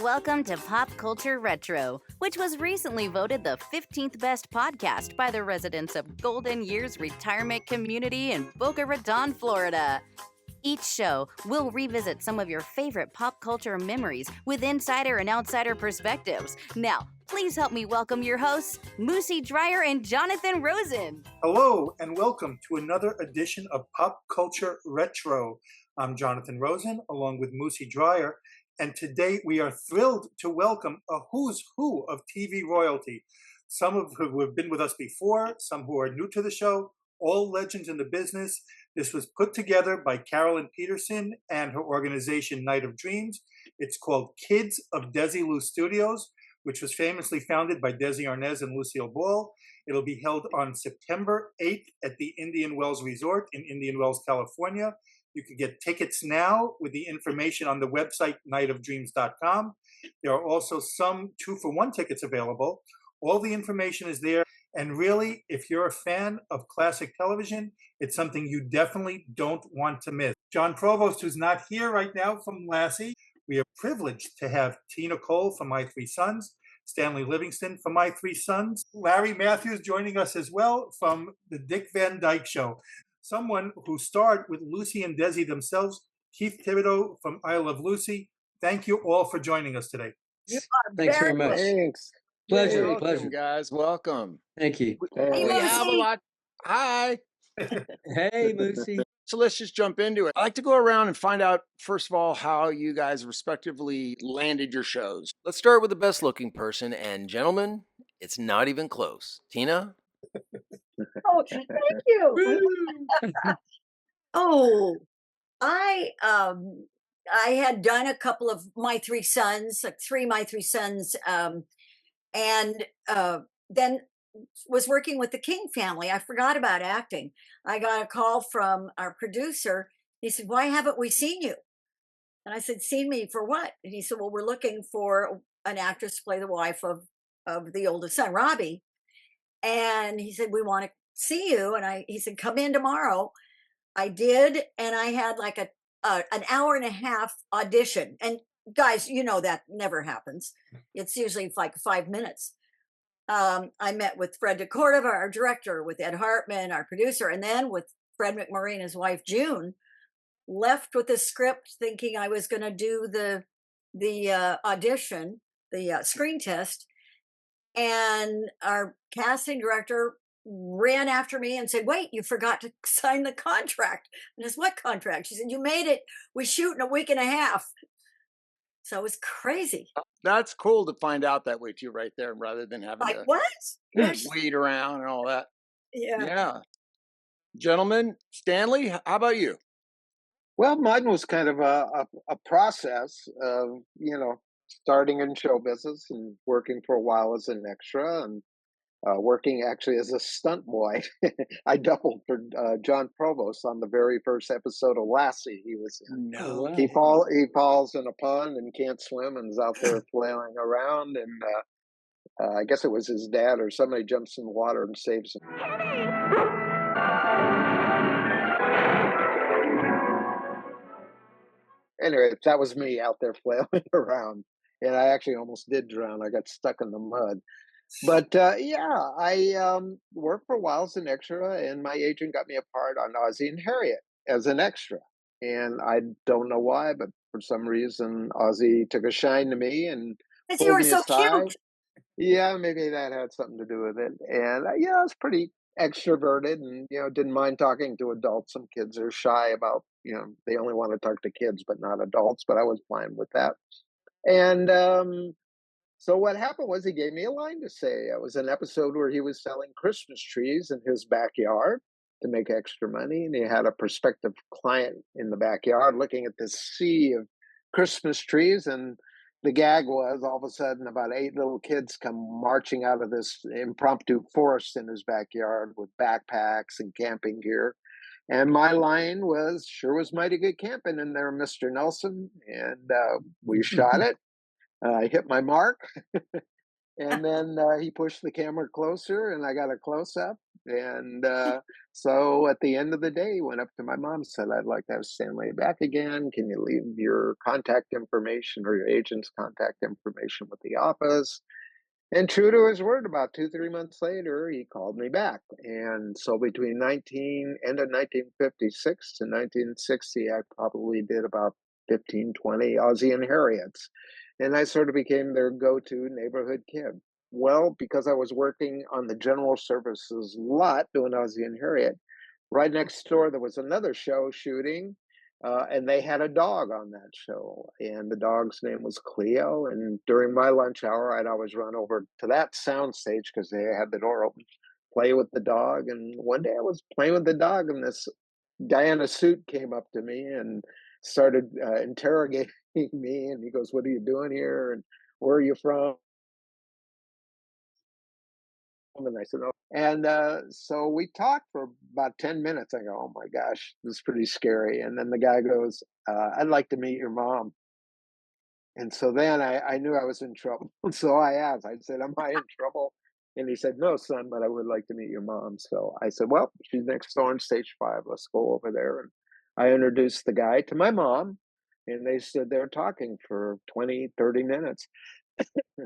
Welcome to Pop Culture Retro, which was recently voted the 15th best podcast by the residents of Golden Years Retirement Community in Boca Raton, Florida. Each show will revisit some of your favorite pop culture memories with insider and outsider perspectives. Now, please help me welcome your hosts, Moosie Drier and Jonathan Rosen. Hello, and welcome to another edition of Pop Culture Retro. I'm Jonathan Rosen, along with Moosie Drier, and today we are thrilled to welcome a who's who of TV royalty. Some of who have been with us before, some who are new to the show, all legends in the business. This was put together by Carolyn Peterson and her organization Nite of Dreams. It's called Kids of DesiLu Studios, which was famously founded by Desi, Arnaz, and Lucille Ball. It'll be held on September 8th at the Indian Wells Resort in Indian Wells, California. You can get tickets now with the information on the website niteofdreams.com. There are also some 2-for-1 tickets available. All the information is there. And really, if you're a fan of classic television, it's something you definitely don't want to miss. John Provost, who's not here right now from Lassie, we are privileged to have Tina Cole from My Three Sons, Stanley Livingston from My Three Sons, Larry Mathews joining us as well from the Dick Van Dyke Show. Someone who starred with Lucy and Desi themselves, Keith Thibideaux from I Love Lucy. Thank you all for joining us today. Thanks very much. Thanks. Pleasure, Welcome, pleasure. guys. Welcome. Thank you. We have a lot. Hi. Hey, Moosie. So let's just jump into it. I like to go around and find out, first of all, how you guys respectively landed your shows. Let's start with the best looking person. And gentlemen, it's not even close. Tina? Oh, thank you. I had done a couple of My Three Sons, like three My Three Sons, and then was working with the King family. I forgot about acting. I got a call from our producer. He said, "Why haven't we seen you?" And I said, "Seen me for what?" And he said, "Well, we're looking for an actress to play the wife of the oldest son, Robbie." And he said, "We want to see you." And he said, "Come in tomorrow." I did. And I had like an hour and a half audition. And guys, you know, that never happens. It's usually like 5 minutes. I met with Fred DeCordova, our director, with Ed Hartman, our producer, and then with Fred McMurray and his wife, June, left with the script thinking I was going to do the audition, the screen test. And our casting director ran after me and said, "Wait, you forgot to sign the contract." And I said, "What contract?" She said, "You made it. We shoot in a week and a half." So it was crazy. That's cool to find out that way too, right there, rather than having Like, to what? wait around and all that. Yeah. Yeah. Gentlemen, Stanley, how about you? Well, mine was kind of a process of, starting in show business and working for a while as an extra and working actually as a stunt boy. I doubled for John Provost on the very first episode of Lassie. He was in. No. He falls in a pond and can't swim and is out there flailing around. And I guess it was his dad or somebody jumps in the water and saves him. Anyway, that was me out there flailing around. And I actually almost did drown. I got stuck in the mud. But I worked for a while as an extra, and my agent got me a part on Ozzie and Harriet as an extra. And I don't know why, but for some reason, Ozzie took a shine to me and Because you were so cute. Yeah, maybe that had something to do with it. And I was pretty extroverted and, didn't mind talking to adults. Some kids are shy about, they only want to talk to kids, but not adults. But I was fine with that. And so what happened was he gave me a line to say. It was an episode where he was selling Christmas trees in his backyard to make extra money. And he had a prospective client in the backyard looking at this sea of Christmas trees. And the gag was all of a sudden about 8 little kids come marching out of this impromptu forest in his backyard with backpacks and camping gear. And my line was, "Sure was mighty good camping in there, Mr. Nelson." And we shot it. I hit my mark. And then he pushed the camera closer, and I got a close up. And so at the end of the day, he went up to my mom and said, "I'd like to have Stanley back again. Can you leave your contact information or your agent's contact information with the office?" And true to his word, about 2, 3 months later, he called me back. And so between end of 1956 to 1960, I probably did about 15, 20 Ozzie and Harriets. And I sort of became their go-to neighborhood kid. Well, because I was working on the general services lot doing Ozzie and Harriet, right next door there was another show shooting, and they had a dog on that show, and the dog's name was Cleo. And during my lunch hour, I'd always run over to that sound stage because they had the door open, play with the dog. And one day I was playing with the dog, and this guy in a suit came up to me and started interrogating me. And he goes, "What are you doing here? And where are you from?" And I said, "Oh." And so we talked for about 10 minutes. I go, "Oh my gosh, this is pretty scary." And then the guy goes, "I'd like to meet your mom." And so then I knew I was in trouble. So I asked, I said, "Am I in trouble?" And he said, "No, son, but I would like to meet your mom." So I said, "Well, she's next door on stage 5. Let's go over there." And I introduced the guy to my mom, and they stood there talking for 20, 30 minutes.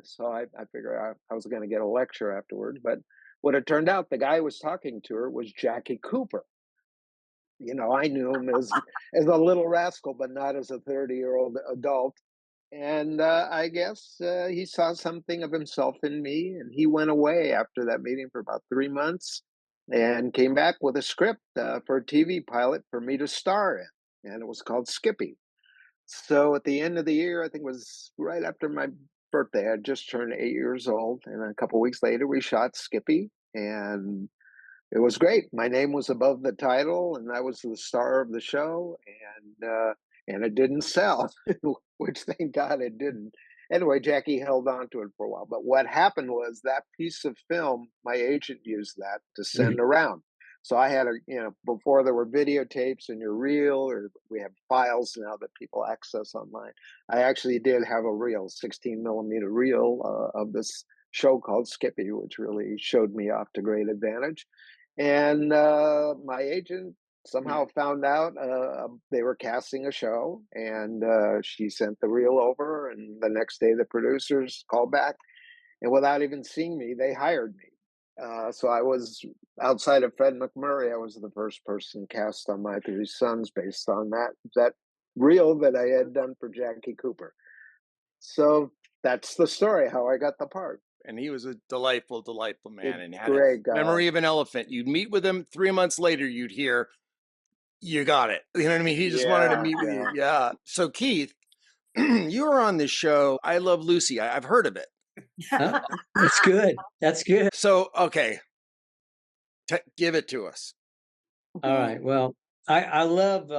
So I figured I was going to get a lecture afterward. But what it turned out, the guy who was talking to her was Jackie Cooper. You know, I knew him as a little rascal, but not as a 30-year-old adult. And I guess he saw something of himself in me, and he went away after that meeting for about 3 months and came back with a script for a TV pilot for me to star in, and it was called Skippy. So at the end of the year, I think it was right after my birthday, I just turned 8 years old, and a couple weeks later, we shot Skippy, and it was great. My name was above the title, and I was the star of the show, and it didn't sell, which thank God it didn't. Anyway, Jackie held on to it for a while. But what happened was that piece of film, my agent used that to send around. So I had before there were videotapes in your reel, or we have files now that people access online. I actually did have a reel, 16 millimeter reel of this show called Skippy, which really showed me off to great advantage. And my agent somehow found out they were casting a show, and she sent the reel over. And the next day, the producers called back, and without even seeing me, they hired me. So I was, outside of Fred McMurray, I was the first person cast on My Three Sons based on that reel that I had done for Jackie Cooper. So that's the story, how I got the part. And he was a delightful, delightful man, and had Great a guy. memory of an elephant. You'd meet with him 3 months later, you'd hear, "You got it." You know what I mean? He just wanted to meet with you. Yeah. So Keith, you were on this show, I Love Lucy. I've heard of it. Huh? That's good. That's good. So, okay, give it to us. All right. Well, I love,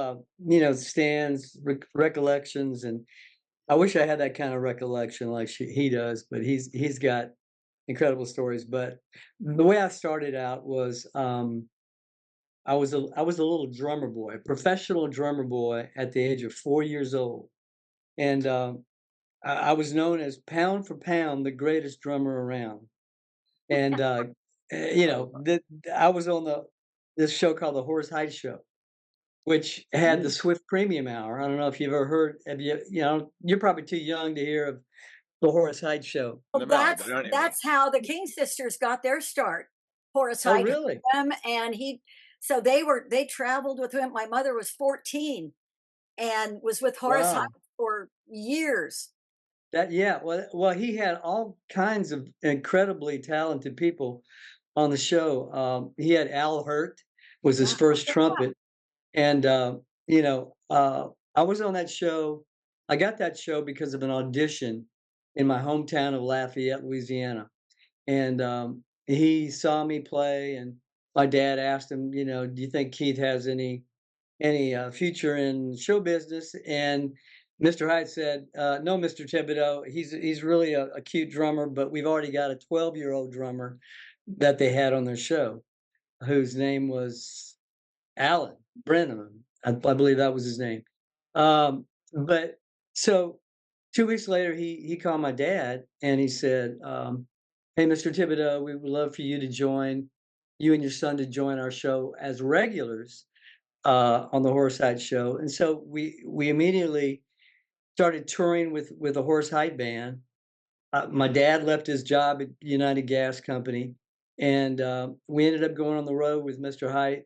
Stan's recollections, and I wish I had that kind of recollection like he does, but he's got incredible stories. But the way I started out was I was a little drummer boy, a professional drummer boy at the age of 4 years old, and I was known as pound for pound the greatest drummer around. And I was on this show called the Horace Heidt Show, which had the Swift Premium Hour. I don't know if you've ever heard. Have you? You're probably too young to hear of the Horace Heidt Show. Well, that's how the King sisters got their start. Horace Heidt, really? And so they traveled with him. My mother was 14 and was with Horace Heidt for years. Well, he had all kinds of incredibly talented people on the show. He had Al Hurt was his first trumpet, and I was on that show. I got that show because of an audition in my hometown of Lafayette, Louisiana, and he saw me play, and my dad asked him, "Do you think Keith has any future in show business?" And Mr. Heidt said, "No, Mr. Thibodeaux, he's really a cute drummer, but we've already got a 12-year-old drummer that they had on their show, whose name was Alan Brennan. I believe that was his name." But so 2 weeks later, he called my dad and he said, hey, Mr. Thibodeaux, we would love for you and your son to join our show as regulars on the Horse Height Show. And so we immediately started touring with a Horse Height band. My dad left his job at United Gas Company, and we ended up going on the road with Mr. Height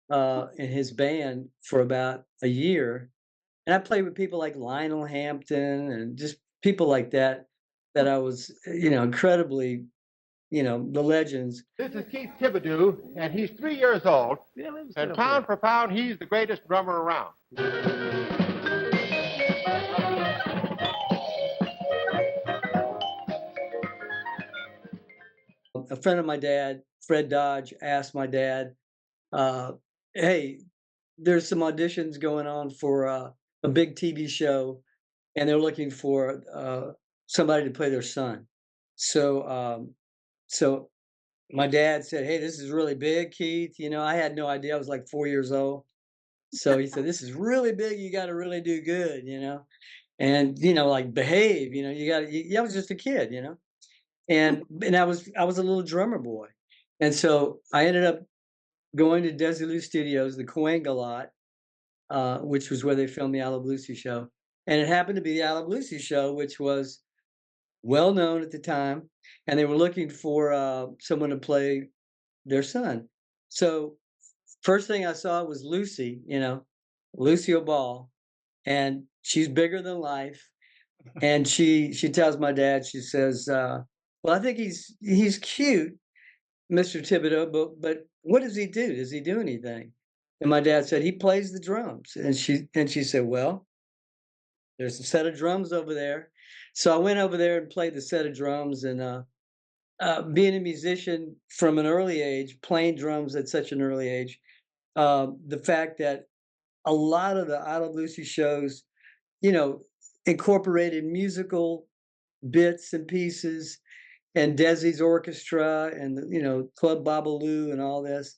and his band for about a year. And I played with people like Lionel Hampton and just people like that I was, incredibly, the legends. This is Keith Thibideaux, and he's 3 years old. And pound for pound, he's the greatest drummer around. A friend of my dad, Fred Dodge, asked my dad, hey, there's some auditions going on for a big TV show, and they're looking for somebody to play their son. So my dad said, hey, this is really big, Keith. I had no idea. I was like 4 years old. So he said, this is really big. You got to really do good, and, like behave, I was just a kid, and I was a little drummer boy. And so I ended up going to DesiLu Studios, the Cahuenga lot, which was where they filmed the I Love Lucy show. And it happened to be the I Love Lucy show, which was well known at the time. And they were looking for someone to play their son. So first thing I saw was Lucy, Lucille Ball. And she's bigger than life. And she tells my dad, she says, well, I think he's cute, Mr. Thibodeaux, but what does he do? Does he do anything? And my dad said, he plays the drums. And she said, well, there's a set of drums over there. So I went over there and played the set of drums. And being a musician from an early age, playing drums at such an early age, the fact that a lot of the I Love Lucy shows, incorporated musical bits and pieces, and Desi's orchestra, and Club Babalu and all this.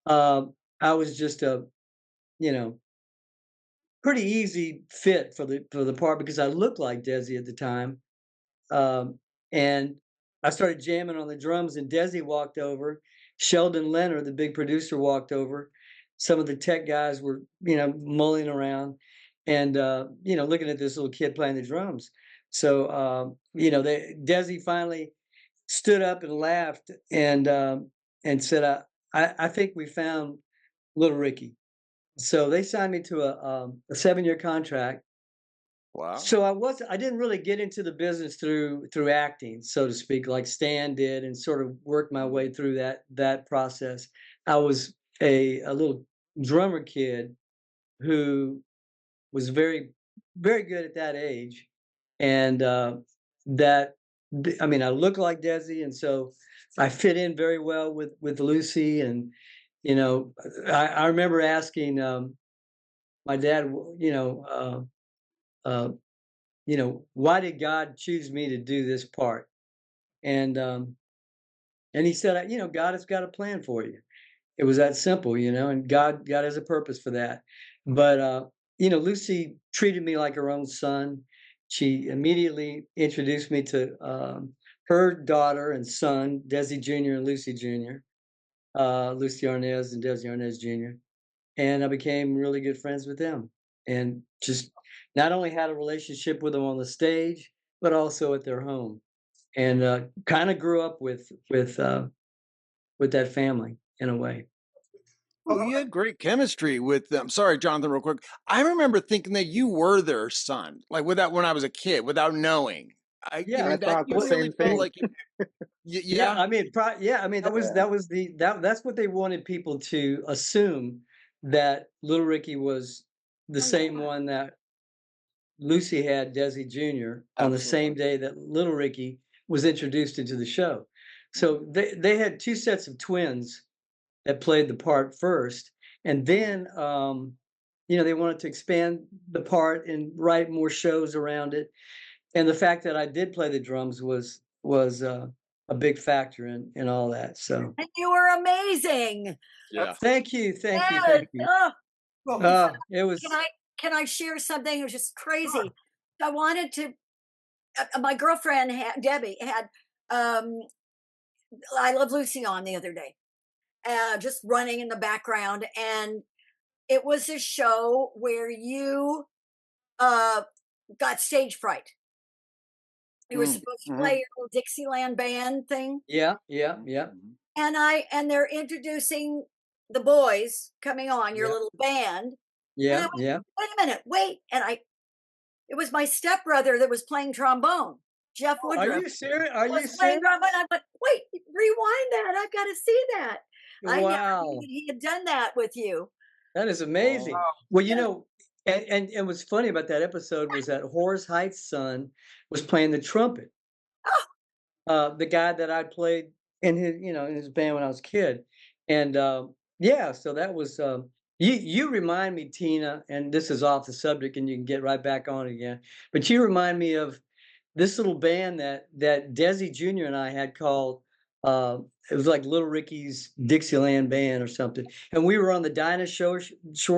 I was just a, pretty easy fit for the part because I looked like Desi at the time, and I started jamming on the drums. And Desi walked over. Sheldon Leonard, the big producer, walked over. Some of the tech guys were, mulling around, and looking at this little kid playing the drums. So Desi finally stood up and laughed and said, I think we found little Ricky. So they signed me to a 7-year contract. Wow. So I didn't really get into the business through acting, so to speak, like Stan did, and sort of worked my way through that process. I was a little drummer kid who was very, very good at that age. And I look like Desi, and so I fit in very well with Lucy. And I remember asking my dad, why did God choose me to do this part? And he said, God has got a plan for you. It was that simple, and God has a purpose for that. But Lucy treated me like her own son. She immediately introduced me to her daughter and son, Desi Jr. and Lucy Jr., Lucy Arnaz and Desi Arnaz Jr. And I became really good friends with them, and just not only had a relationship with them on the stage, but also at their home, and kind of grew up with that family in a way. Oh, you had great chemistry with them. Sorry, Jonathan, real quick. I remember thinking that you were their son, like when I was a kid, without knowing. I thought the same thing. Like, yeah. That's what they wanted people to assume, that little Ricky was the same one that Lucy had Desi Jr. on the same day that little Ricky was introduced into the show. So they had two sets of twins that played the part first, and then they wanted to expand the part and write more shows around it. And the fact that I did play the drums was a big factor in all that. So, and you were amazing. Yeah. Thank you. Well, it was. Can I share something? It was just crazy. I wanted to. My girlfriend Debbie had I Love Lucy on the other day, just running in the background, and it was a show where you got stage fright. You were supposed to play your little Dixieland band thing. Yeah. And they're introducing the boys coming on your Yeah. little band. And Yeah. I went, Yeah. wait a minute, wait. And it was my stepbrother that was playing trombone, Jeff Are Woodruff. you serious? Are you Was playing serious? trombone. I went, wait, rewind that. I've got to see that. I never Wow. knew that he had done that with you. That is amazing. Well, you know, and what's funny about that episode was that Horace Height's son was playing the trumpet. The guy that I played in his band when I was a kid. And yeah, so that was you remind me, Tina, and this is off the subject and you can get right back on again. But you remind me of this little band that Desi Jr. and I had called it was like Little Ricky's Dixieland Band or something. And we were on the Dinah Shore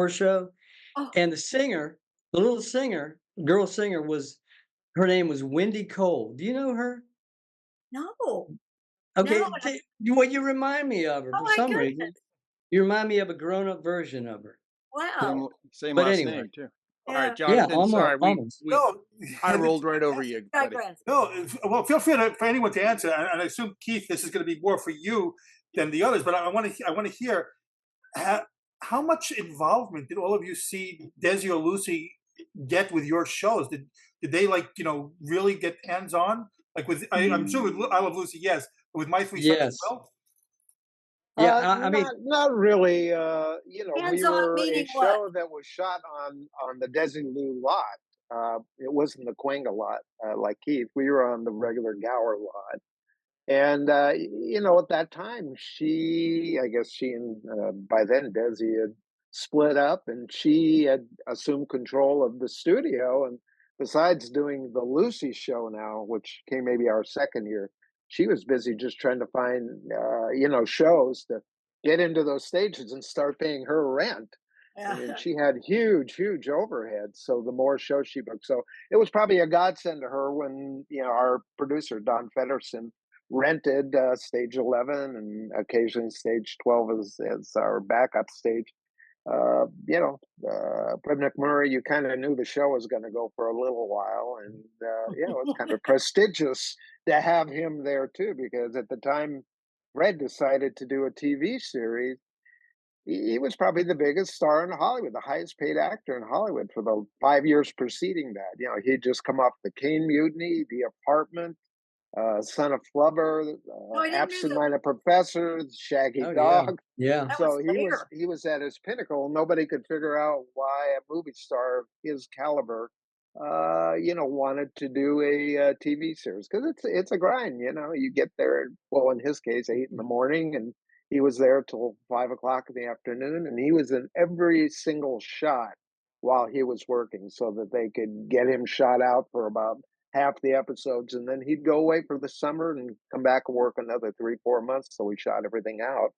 show. Oh. And the singer, the little singer, girl singer her name was Wendy Cole. Do you know her? No. Okay. No. Well, you remind me of her Oh for my some goodness. reason. You remind me of a grown-up version of her. Wow. Same But last anyway. name too. All Yeah. right, Jonathan. sorry, almost. No, I rolled right over you, buddy. Digress. No, well, feel free for anyone to answer, and I assume Keith, this is going to be more for you than the others. But I want to hear how much involvement did all of you see Desi or Lucy get with your shows? Did they really get hands on? Like I'm sure with I Love Lucy, yes, but with My Three Sons as well. Yeah, I mean, not really. We Hands-on were a meaning show what? that was shot on the DesiLu lot. It wasn't the Quenga lot like Keith. We were on the regular Gower lot. And at that time, I guess she and by then Desi had split up, and she had assumed control of the studio. And besides doing the Lucy show now, which came maybe our second year, she was busy just trying to find shows to get into those stages and start paying her rent. I mean, she had huge overhead. So the more shows she booked, so it was probably a godsend to her when our producer Don Peterson rented stage 11 and occasionally stage 12 as our backup stage. Fred McMurray, you kind of knew the show was going to go for a little while, and it was kind of prestigious to have him there too, because at the time Fred decided to do a TV series, he was probably the biggest star in Hollywood, the highest paid actor in Hollywood for the 5 years preceding that. He'd just come off The Cane Mutiny, The Apartment, Son of Flubber, Absent-Minded Professor, Shaggy Dog. Yeah. So he was at his pinnacle. Nobody could figure out why a movie star of his caliber, wanted to do a TV series, because it's a grind. You get there, well, in his case, 8 a.m, and he was there till 5 o'clock in the afternoon, and he was in every single shot while he was working, so that they could get him shot out for about half the episodes, and then he'd go away for the summer and come back and work another 3-4 months till we shot everything out,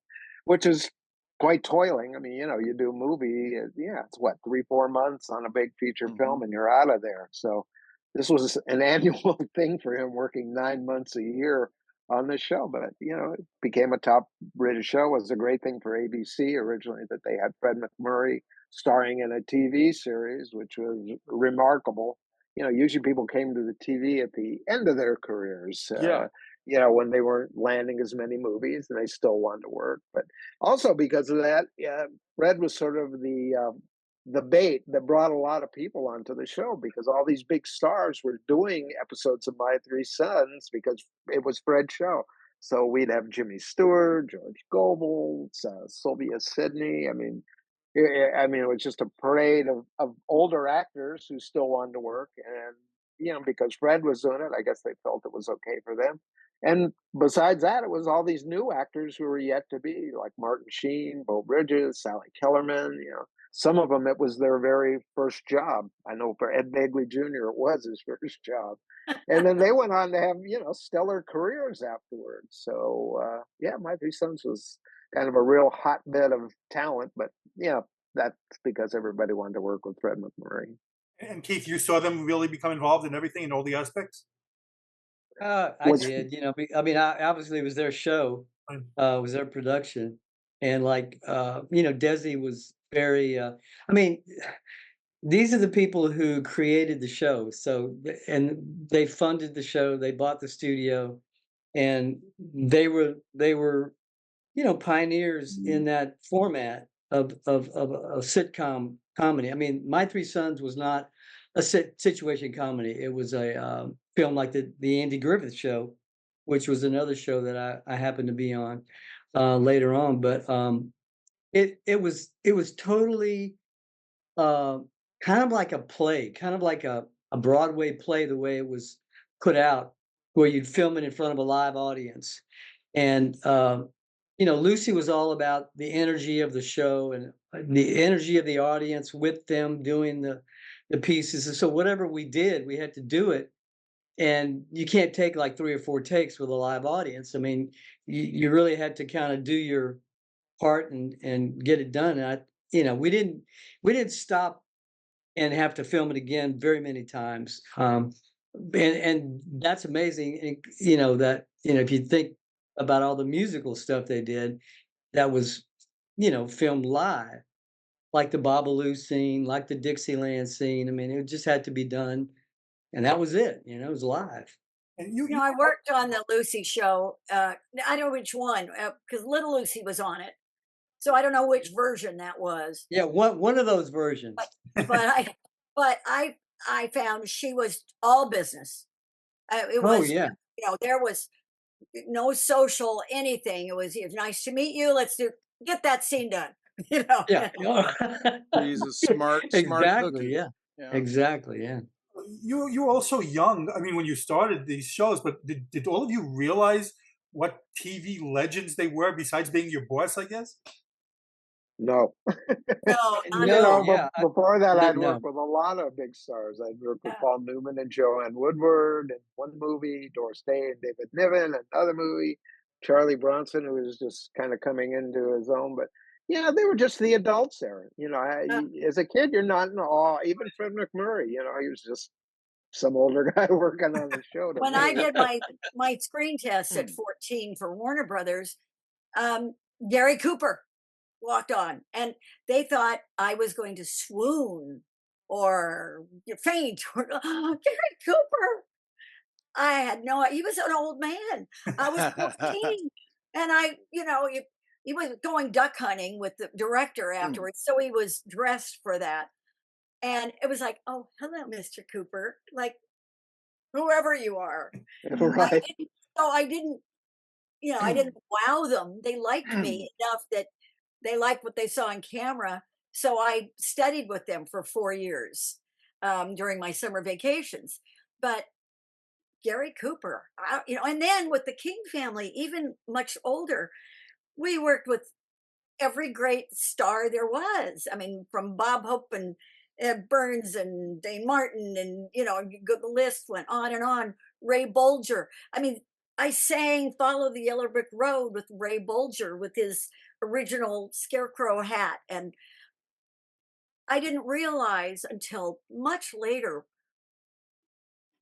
which is quite toiling. I mean, you do a movie, it's what, 3-4 months on a big feature film, and you're out of there. So this was an annual thing for him, working 9 months a year on this show. But it became a top rated show. It was a great thing for ABC originally that they had Fred McMurray starring in a TV series, which was remarkable. Usually people came to the TV at the end of their careers, when they weren't landing as many movies and they still wanted to work. But also because of that, Fred was sort of the bait that brought a lot of people onto the show, because all these big stars were doing episodes of My Three Sons because it was Fred's show. So we'd have Jimmy Stewart, George Goebbels, Sylvia Sidney. I mean, it was just a parade of older actors who still wanted to work. And, because Fred was doing it, I guess they felt it was okay for them. And besides that, it was all these new actors who were yet to be, like Martin Sheen, Beau Bridges, Sally Kellerman. Some of them, it was their very first job. I know for Ed Begley Jr., it was his first job. And then they went on to have, stellar careers afterwards. So, My Three Sons was kind of a real hotbed of talent. But, that's because everybody wanted to work with Fred McMurray. And Keith, you saw them really become involved in everything, in all the aspects? I Was did, I mean, obviously it was their show, it was their production. And like, Desi was very, I mean, these are the people who created the show. So, and they funded the show, they bought the studio, and they were, pioneers in that format of a sitcom comedy. I mean, My Three Sons was not a situation comedy. It was a film like the Andy Griffith Show, which was another show that I happened to be on later on. But it was totally uh, kind of like a play, kind of like a Broadway play, the way it was put out, where you'd film it in front of a live audience. And Lucy was all about the energy of the show and the energy of the audience with them doing the pieces. And so whatever we did, we had to do it. And you can't take like 3 or 4 takes with a live audience. I mean, you really had to kind of do your part and get it done. And we didn't stop and have to film it again very many times. And that's amazing. And, if you think about all the musical stuff they did, that was, filmed live, like the Babalu scene, like the Dixieland scene. I mean, it just had to be done, and that was it. It was live. And I worked on the Lucy show. I don't know which one, because Little Lucy was on it. So I don't know which version that was. Yeah, one of those versions. But I found she was all business. It was, yeah. There was no social anything. It was nice to meet you. Let's get that scene done. Yeah. He's a smart Exactly. cookie. Yeah. Yeah. Exactly. Yeah. You were also young. I mean, when you started these shows, but did all of you realize what TV legends they were besides being your boss, I guess? no. No, Before that, I'd No. worked with a lot of big stars. I'd worked with Paul Newman and Joanne Woodward in one movie, Doris Day and David Niven, another movie, Charlie Bronson, who was just kind of coming into his own. But yeah, they were just the adults there. As a kid, you're not in awe. Even Fred McMurray, he was just some older guy working on the show. When I did my screen test at 14 for Warner Brothers, Gary Cooper walked on, and they thought I was going to swoon or faint. Gary Cooper. I had he was an old man. I was 14, and he was going duck hunting with the director afterwards, so he was dressed for that. And it was like, oh, hello, Mr. Cooper, like whoever you are. Right. I didn't wow them. They liked me enough that they liked what they saw on camera. So I studied with them for 4 years during my summer vacations. But Gary Cooper, and then with the King family, even much older, we worked with every great star there was. I mean, from Bob Hope and Burns and Dane Martin, and the list went on and on. Ray Bolger. I mean, I sang "Follow the Yellow Brick Road" with Ray Bolger with his original scarecrow hat, and I didn't realize until much later,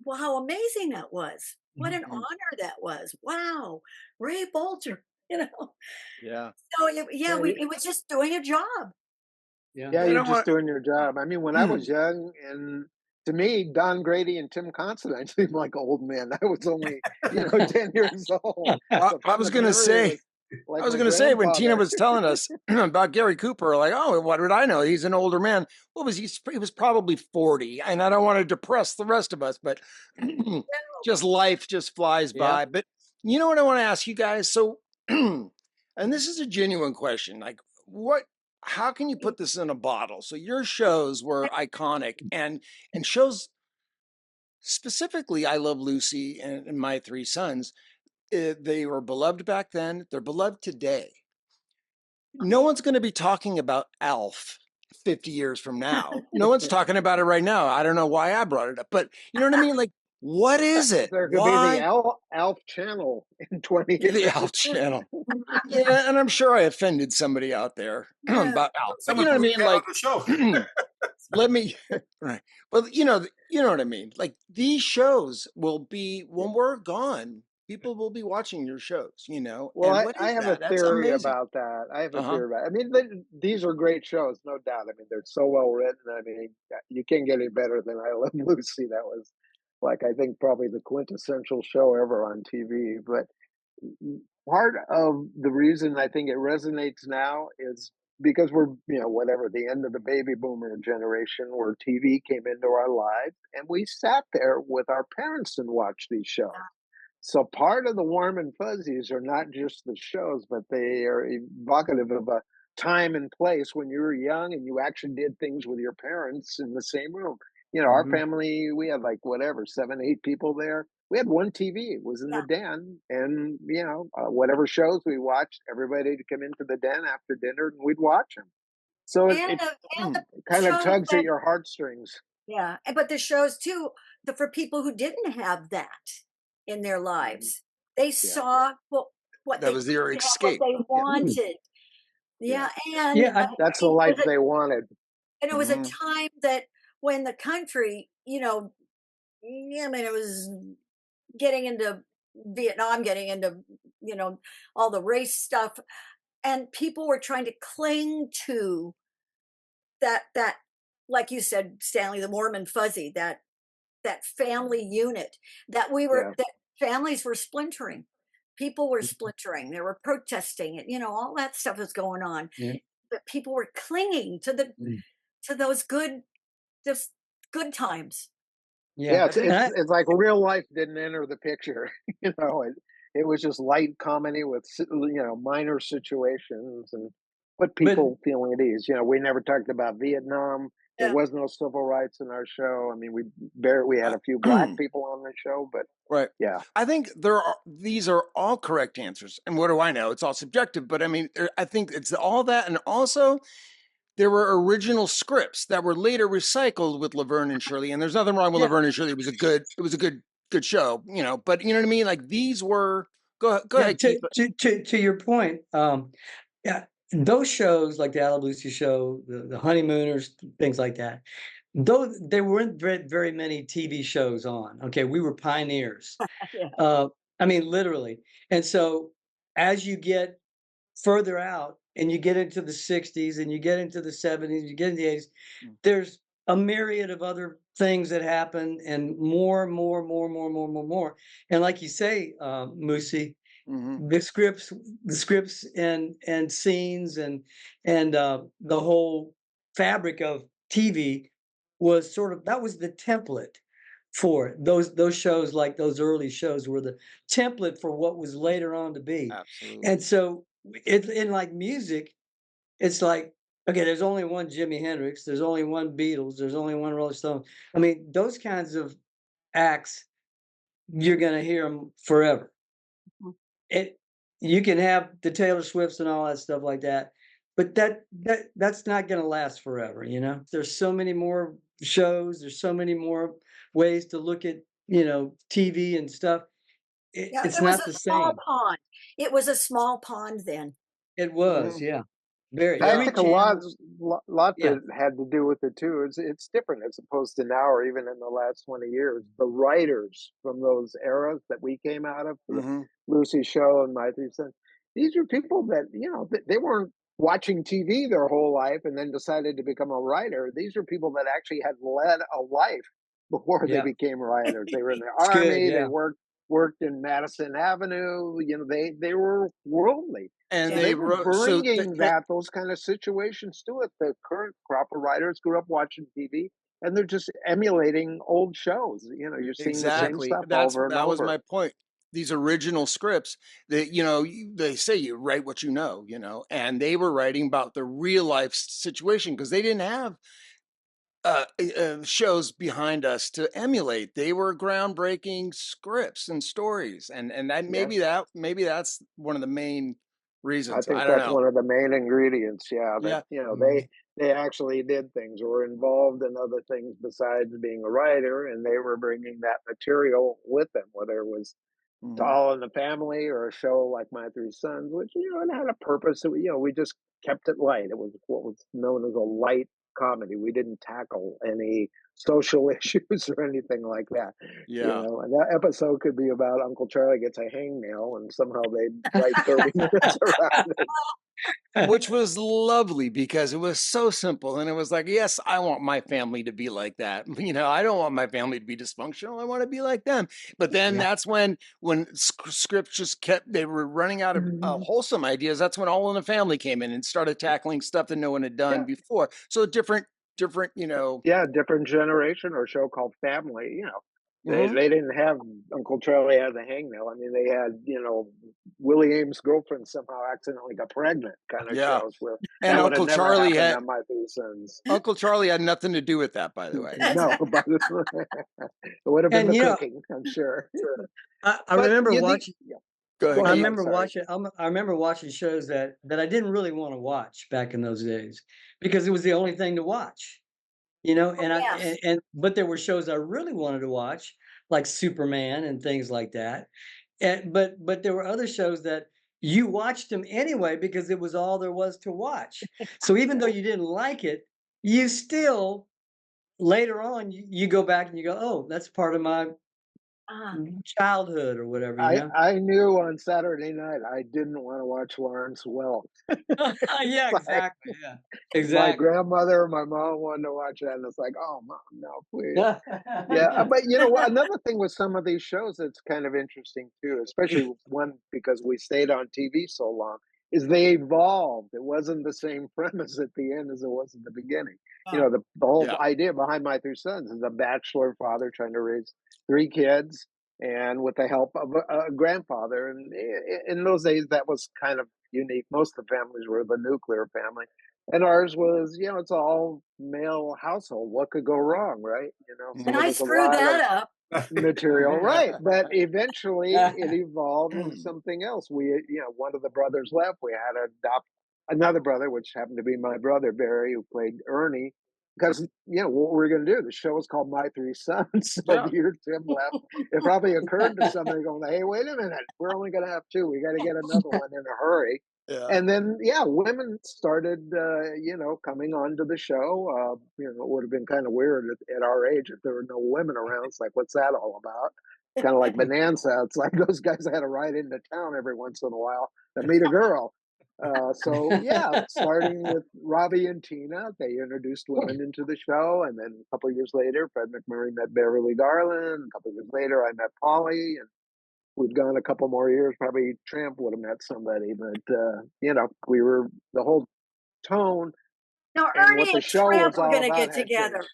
well, how amazing that was. What an honor that was. Wow, Ray Bolger. Yeah. So it was just doing a job. Yeah, you're just doing your job. I mean, when I was young, and to me, Don Grady and Tim Considine seemed like old men. I was only, 10 years old. I was going to say, when Tina was telling us about Gary Cooper, like, oh, what did I know? He's an older man. What was he? He was probably 40. And I don't want to depress the rest of us, but just life just flies by. But you know what I want to ask you guys? So, and this is a genuine question. Like, how can you put this in a bottle? So your shows were iconic, and shows specifically I Love Lucy and My Three Sons, they were beloved back then. They're beloved today. No one's going to be talking about Alf 50 years from now. No one's talking about it right now. I don't know why I brought it up, but you know what I mean? Like, What is it? There could be the Alf channel in 20 years. The Alf channel. Yeah, and I'm sure I offended somebody out there about Alf. But you know what I mean? Like, the show. let me right. But you know what I mean. Like these shows will be when we're gone. People will be watching your shows. You know. Well, And what I is have that? a That's theory amazing. about that. I have a Uh-huh. theory about it. I mean, these are great shows, no doubt. I mean, they're so well written. I mean, you can't get any better than I Love Lucy. That was like, I think, probably the quintessential show ever on TV. But part of the reason I think it resonates now is because we're, whatever, the end of the baby boomer generation where TV came into our lives and we sat there with our parents and watched these shows. So part of the warm and fuzzies are not just the shows, but they are evocative of a time and place when you were young and you actually did things with your parents in the same room. Our family, we had like whatever, 7, 8 people there. We had one TV. It was in the den, and whatever shows we watched, everybody would come into the den after dinner, and we'd watch them. So it kind of tugs at your heartstrings. Yeah, but the shows too, for people who didn't have that in their lives, they saw what that was their escape. What they wanted. Yeah, and that's the life they wanted. And it was a time that when the country, I mean, it was getting into Vietnam, getting into, all the race stuff, and people were trying to cling to that, like you said, Stanley, the warm and fuzzy, that family unit that that families were splintering. People were splintering. They were protesting it. All that stuff was going on. Yeah. But people were clinging to to those good times. Yeah, it's like real life didn't enter the picture. It was just light comedy with minor situations and put people feeling at ease. We never talked about Vietnam. There was no civil rights in our show. I mean, we had a few black people on the show, but yeah. I think these are all correct answers. And what do I know? It's all subjective, but I mean, I think it's all that. And also there were original scripts that were later recycled with Laverne and Shirley. And there's nothing wrong with Laverne and Shirley. It was a good show, but you know what I mean? Like these were, go ahead. To your point. Those shows like the Ala Lucy show, the Honeymooners, things like that, though there weren't very many TV shows on. Okay, we were pioneers. I mean, literally. And so as you get further out and you get into the 60s and you get into the 70s, you get into the 80s, there's a myriad of other things that happen and more. And like you say, Moosie, the scripts and scenes and the whole fabric of TV was that was the template for it. Those shows, like those early shows, were the template for what was later on to be. Absolutely. And so in like music, it's like, okay, there's only one Jimi Hendrix, there's only one Beatles, there's only one Rolling Stone. I mean, those kinds of acts, you're going to hear them forever. You can have the Taylor Swifts and all that stuff like that, but that's not going to last forever. There's so many more shows. There's so many more ways to look at, TV and stuff. It's not the same. Pond. It was a small pond then. It was, very. I think a lot that had to do with it too. It's different as opposed to now, or even in the last 20 years. The writers from those eras that we came out of, the Lucy show and Mathews, these are people that they weren't watching TV their whole life and then decided to become a writer. These are people that actually had led a life before they became writers. They were in the army. They worked in Madison Avenue. They were worldly. And they were bringing those kind of situations to it. The current crop of writers grew up watching TV, and they're just emulating old shows. You're seeing the same stuff over and over. That was my point. These original scripts that, they say you write what you know, and they were writing about the real life situation because they didn't have shows behind us to emulate. They were groundbreaking scripts and stories, and that maybe that's one of the main I reasons. think I don't that's know. one of the main ingredients. Yeah, Yeah. that they actually did things, or were involved in other things besides being a writer, and they were bringing that material with them, whether it was to Mhm. All in the Family or a show like My Three Sons, which it had a purpose. We just kept it light. It was what was known as a light comedy. We didn't tackle any social issues or anything like that. Yeah. And that episode could be about Uncle Charlie gets a hangnail, and somehow they write 30 minutes around it. Which was lovely because it was so simple. And it was like, yes, I want my family to be like that. I don't want my family to be dysfunctional. I want to be like them. But then that's when scripts just they were running out of wholesome ideas. That's when All in the Family came in and started tackling stuff that no one had done before. So different, Yeah, different generation, or a show called Family. Mhm. They didn't have Uncle Charlie had the hangnail. I mean, they had Willie Ames' girlfriend somehow accidentally got pregnant kind of Yeah. shows where And that would have Uncle never Charlie happened had on My Three Sons. Uncle Charlie had nothing to do with that, by the way. No, but it would have been And the cooking, I'm sure. I But remember you think- watching. Go ahead, I Keith. remember sorry. watching. I remember watching shows that I didn't really want to watch back in those days because it was the only thing to watch. And but there were shows I really wanted to watch, like Superman and things like that. But there were other shows that you watched them anyway because it was all there was to watch. So even though you didn't like it, you still later on you go back and you go, oh, that's part of my childhood or whatever. I knew on Saturday night I didn't want to watch Lawrence Welk. Yeah, exactly. Yeah, My exactly. grandmother, my mom wanted to watch that, and it's like, oh, Mom, no, please. Yeah, but another thing with some of these shows that's kind of interesting too, especially one because we stayed on TV so long, is they evolved. It wasn't the same premise at the end as it was at the beginning. The whole idea behind My Three Sons is a bachelor father trying to raise 3 kids, and with the help of a grandfather. And in those days, that was kind of unique. Most of the families were the nuclear family. And ours was, it's all male household. What could go wrong, right? So And there I was a screwed lot that of up. material, right? But eventually, it evolved into something else. One of the brothers left. We had to adopt another brother, which happened to be my brother Barry, who played Ernie. Because what we're going to do, the show was called My Three Sons. So the year Tim left, it probably occurred to somebody going, "Hey, wait a minute, we're only going to have 2. We got to get another one in a hurry." Yeah. And then, women started, coming onto the show. It would have been kind of weird at our age if there were no women around. It's like, what's that all about? Kind of like Bonanza. It's like those guys had to ride into town every once in a while to meet a girl. Starting with Robbie and Tina, they introduced women into the show. And then a couple of years later, Fred McMurray met Beverly Garland. A couple of years later, I met Polly. And we've gone a couple more years, probably Tramp would have met somebody, but we were the whole tone No, and Ernie what the and show Tramp was were all going to about get had together.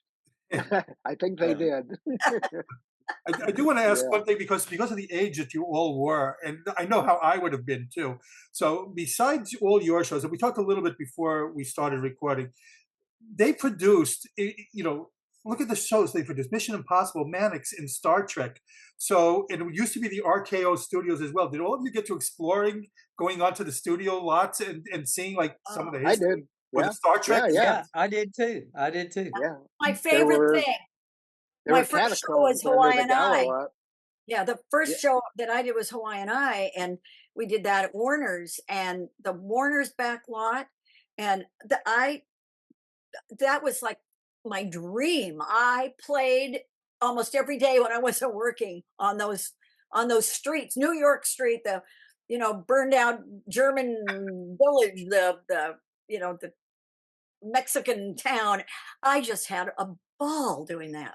changed. I think they did. I do want to ask one thing because of the age that you all were, and I know how I would have been too. So besides all your shows, and we talked a little bit before we started recording, they produced, look at the shows they produced: Mission Impossible, Mannix, and Star Trek. So it used to be the RKO Studios as well. Did all of you get to exploring, going onto the studio lots and seeing like some of the history? I did. Or the Star Trek? Yeah, I did too. Yeah. My favorite thing. My first show was Hawaiian Eye. Yeah, the first show that I did was Hawaiian Eye, and we did that at Warner's, and the Warner's back lot, and that was like my dream. I played almost every day when I wasn't working on those streets, New York Street, the burned out German village, the Mexican town. I just had a ball doing that.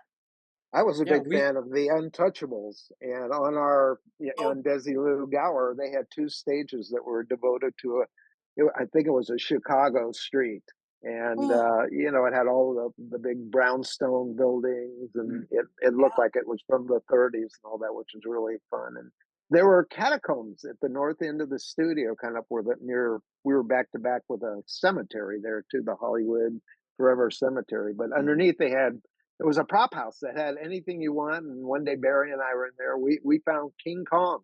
I was a big fan of the Untouchables, and on our on DesiLu Gower, they had 2 stages that were devoted to I think it was a Chicago street, and it had all the big brownstone buildings, and it looked like it was from the 30s and all that, which was really fun. And there were catacombs at the north end of the studio, kind of where we were back to back with a cemetery there too, the Hollywood Forever Cemetery, but underneath they had It was a prop house that had anything you want. And one day Barry and I were in there. We found King Kong.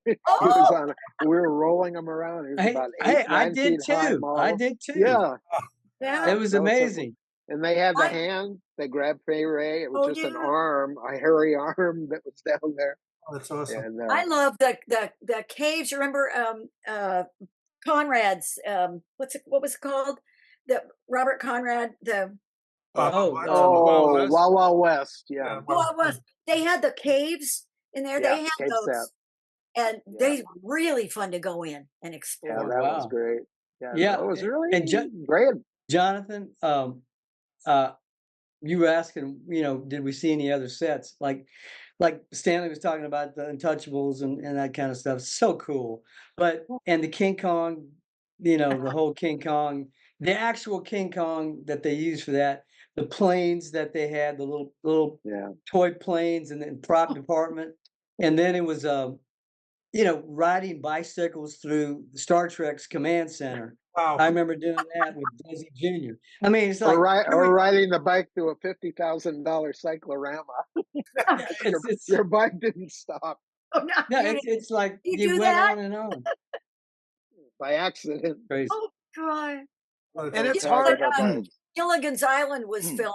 He was Oh, on. We were rolling him around. He was Hey, about hey, I 8, 9 did feet high too. I model. did too. Yeah, yeah. It was that was so cool. amazing. And they had the I- hand that grabbed Fay Ray. It was Oh, just an yeah. arm, a hairy arm that was down there. Oh, that's awesome. And I love the caves. You remember Conrad's what was it called? The Robert Conrad, the Oh, oh, West. Wild Wild West, yeah. Yeah. well, it was they had the caves in there. Yeah, They had cave those, set. and Yeah. they really fun to go in and Yeah, explore. that was wow. great. Yeah, Yeah, it was and really great. Jonathan, you were asking, did we see any other sets? Like Stanley was talking about the Untouchables and that kind of stuff. So cool. And the King Kong, the whole King Kong, the actual King Kong that they used for that, the planes that they had, the little Yeah. toy planes and then prop department. And then it was riding bicycles through Star Trek's command center. Wow. I remember doing that with Desi Jr. I mean, it's like Or riding the bike through a $50,000 cyclorama. Your bike didn't stop Oh, no, no, you it's like you you do went that? on and on. by accident. Crazy. Oh God! Oh, that's And awesome. it's You know hard. that, Right. Gilligan's Island was filmed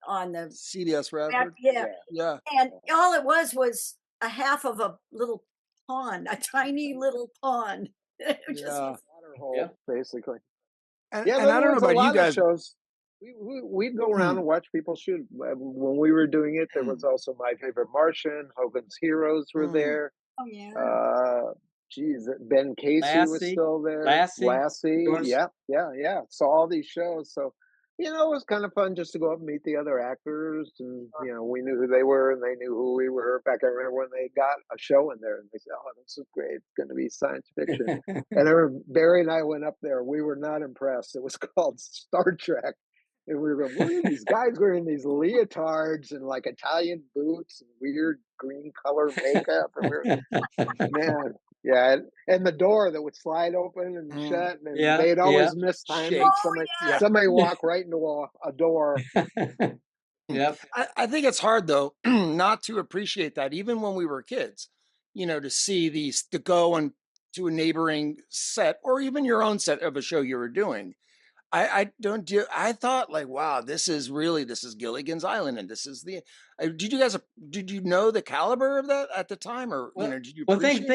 on the CBS Radford. yeah, Yeah. and all it was a half of a little pond, a tiny little pond. It was just Yeah. Water hole, Yeah. basically. And, Yeah, and there I don't know was a about you lot of guys. shows. We'd go around and watch people shoot. When we were doing it, there was also My Favorite Martian, Hogan's Heroes were there. oh yeah. Geez, Ben Casey was Lassie. still there. Lassie, of course. Yeah. Saw all these shows. So, it was kind of fun just to go up and meet the other actors. And, we knew who they were and they knew who we were. Back, I remember when they got a show in there and they said, oh, this is great. It's going to be science fiction. And I remember Barry and I went up there. We were not impressed. It was called Star Trek. And we were going, what are these guys wearing these leotards and like Italian boots and weird green color makeup? And we were, man. Yeah, and the door that would slide open and shut, and Yeah, they'd always yeah. mistime Shake. it. Somebody walk right into a door. Yep. I think it's hard though not to appreciate that, even when we were kids. To see these, to go and to a neighboring set or even your own set of a show you were doing. I thought like, wow, this is Gilligan's Island, and this is did you know the caliber of that at the time, or did you appreciate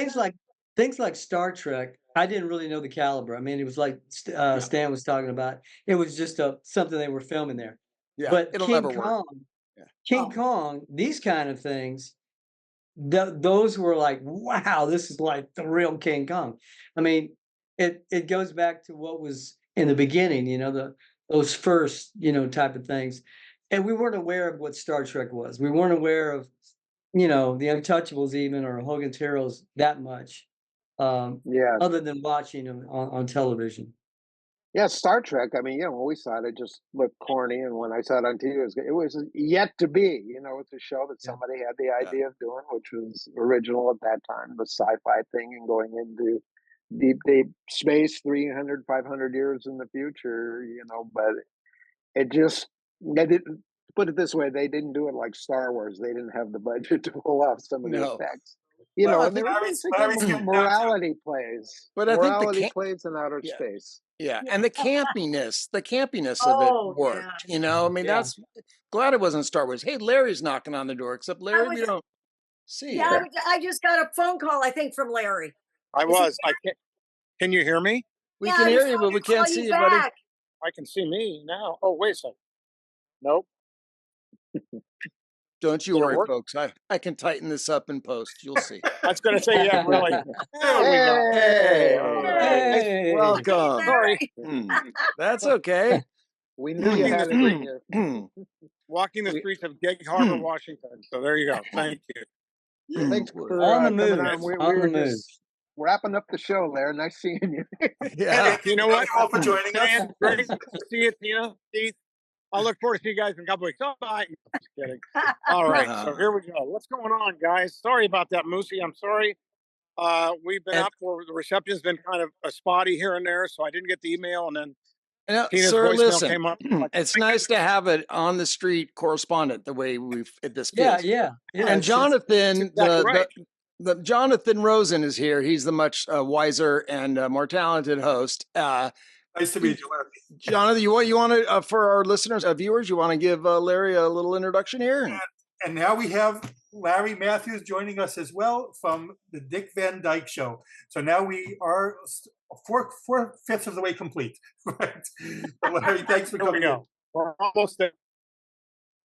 things like Star Trek, I didn't really know the caliber. I mean, it was like Stan was talking about. It was just something they were filming there. Yeah, But it'll King never work. Kong, Yeah. King Kong, these kind of things, those were like, wow, this is like the real King Kong. I mean, it goes back to what was in the beginning, those first, type of things. And we weren't aware of what Star Trek was. We weren't aware of, the Untouchables even, or Hogan's Heroes that much. Other than watching them on television. Yeah, Star Trek. I mean, when we saw it, it just looked corny, and when I saw it on TV, it was yet to be. It's a show that somebody had the idea of doing, which was original at that time, the sci-fi thing, and going into deep space, 300, 500 years in the future. But it just they didn't put it this way. They didn't do it like Star Wars. They didn't have the budget to pull off some of the effects. Well, I and they think were basically morality plays. But I think morality plays in outer space. Yeah, and the campiness of it worked. I mean, that's glad it wasn't Star Wars. Hey, Larry's knocking on the door. Except Larry, we don't see. Yeah, I just got a phone call, I think, from Larry. I can't. Can you hear me? We can hear you, but we can't see you, buddy. I can see me now. Oh, wait a second. Nope. Don't you worry, folks. I can tighten this up in post. You'll see. I was going to say, yeah, really. Hey, welcome. Sorry. That's okay. We knew you had it in here. Walking the streets of Gig Harbor, Washington. So there you go. Thank you. Thanks for on the coming move. on. We're just wrapping up the show, Larry. Nice seeing you. Yeah. You know what? Thank you all for joining us. Great to see you, Tina, Keith. I'll look forward to see you guys in a couple weeks. Oh, bye. Just kidding. All right, so here we go. What's going on, guys? Sorry about that, Moosie. I'm sorry. We've been up for the reception's been kind of spotty here and there, so I didn't get the email, and then Tina's sir, voicemail listen, came up. it's nice to have it on the street correspondent the way this Yeah, feels. yeah. And Jonathan, exactly right. the Jonathan Rosen is here. He's the much wiser and more talented host. Nice to meet you, Larry. Jonathan, you want to for our listeners, viewers, you want to give Larry a little introduction here? And now we have Larry Mathews joining us as well from the Dick Van Dyke Show. So now we are 4/5 of the way complete. Right. So Larry, thanks for coming in. We're almost there.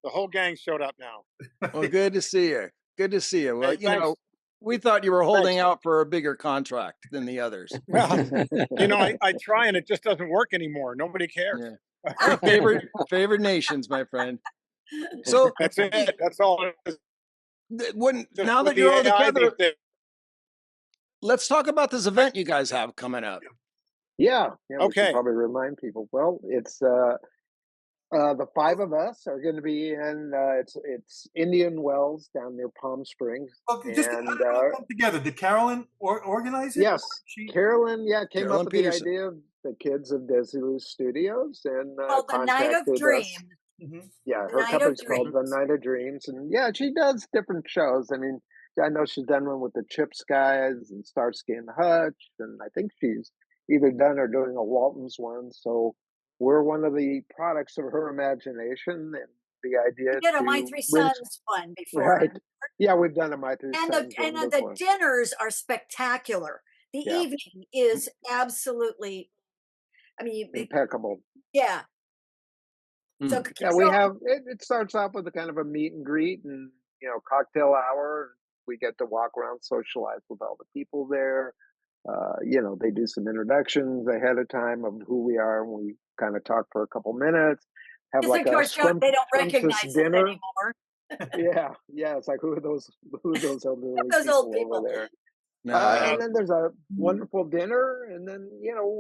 The whole gang showed up now. Well, good to see you. Good to see you. Well, Hey, thanks. we thought you were holding out for a bigger contract than the others. Well, I try and it just doesn't work anymore. Nobody cares. Yeah. Favorite nations, my friend. So that's it. That's all it is. Now that you're all together, let's talk about this event you guys have coming up. Yeah. We Okay. should probably remind people. Well, it's the 5 of us are going to be in. It's Indian Wells down near Palm Springs. Well, just how did it all come together? Did Carolyn organize it? Yes, Carolyn. Yeah, came Carolyn up with Peterson. the idea of the kids of DesiLu Studios and the Nite of Dreams. Yeah, her Nite of company's called the Dreams. Nite of Dreams, and yeah, she does different shows. I mean, I know she's done one with the Chips guys and Starsky and Hutch, and I think she's either done or doing a Walton's one. So we're one of the products of her imagination, and the idea. We did a My Three Sons one before. Right. Yeah, we've done a My Three Sons And one the before. dinners are spectacular. The evening is absolutely, I mean, impeccable. Yeah. So yeah, we have it starts off with a kind of a meet and greet and cocktail hour. We get to walk around, socialize with all the people there. They do some introductions ahead of time of who we are, and we kind of talk for a couple minutes. Have it's like a they don't recognize dinner. us anymore. yeah, it's like who are those elderly those old people over there? And then there's a wonderful dinner, and then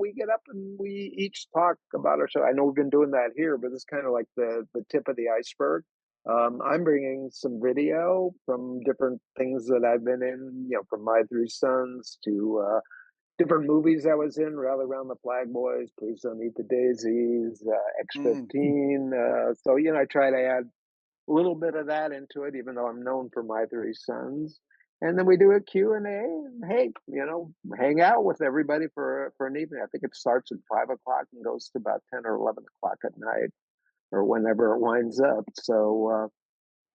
we get up and we each talk about our show. I know we've been doing that here, but it's kind of like the tip of the iceberg. I'm bringing some video from different things that I've been in, from My Three Sons to different movies I was in, Rally Around the Flag Boys, Please Don't Eat the Daisies, X-15. So I try to add a little bit of that into it, even though I'm known for My Three Sons. And then we do a Q&A, and hey, hang out with everybody for an evening. I think it starts at 5 o'clock and goes to about 10 or 11 o'clock at night, or whenever it winds up. So,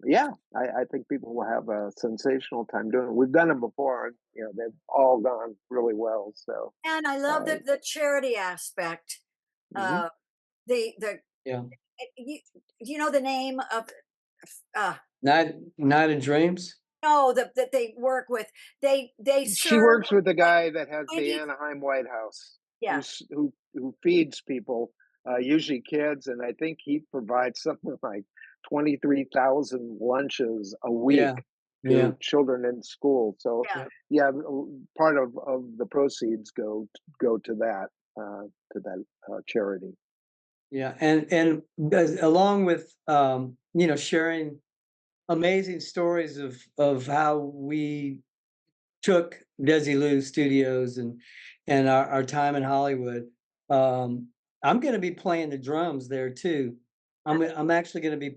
I think people will have a sensational time doing it. We've done them before, and they've all gone really well. So, and I love the charity aspect. You know the name of Nite of Dreams? No, that they work with. They She works with the guy that has the Anaheim White House. Yeah. Who feeds people, usually kids, and I think he provides something like 23,000 lunches a week to children in school. So part of the proceeds go to that charity. Yeah, and along with sharing amazing stories of how we took DesiLu Studios and our time in Hollywood. I'm going to be playing the drums there too. I'm actually going to be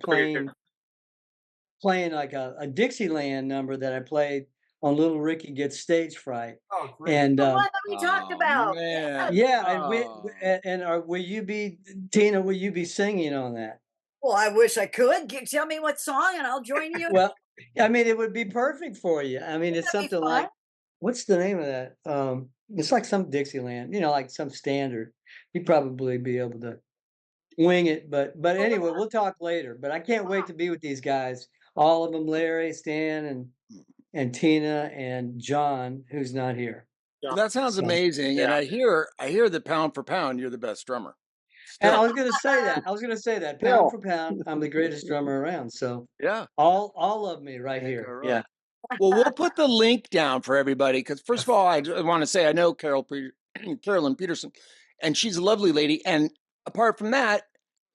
playing like a Dixieland number that I played on Little Ricky Gets Stage Fright. Oh, great. And the one that we talked about. Will you be, Tina? Will you be singing on that? Well, I wish I could. Tell me what song, and I'll join you. Well, I mean, it would be perfect for you. I mean, it's something like, what's the name of that? It's like some Dixieland, like some standard. You'd probably be able to wing it, but anyway, we'll talk later. But I can't wait to be with these guys, all of them: Larry, Stan, and Tina, and John, who's not here. That sounds amazing, and I hear that pound for pound, you're the best drummer. And I was going to say that. Pound for pound, I'm the greatest drummer around. So all of me right here. Right. Yeah. Well, we'll put the link down for everybody because first of all, I want to say I know Carolyn Peterson, and she's a lovely lady. And apart from that,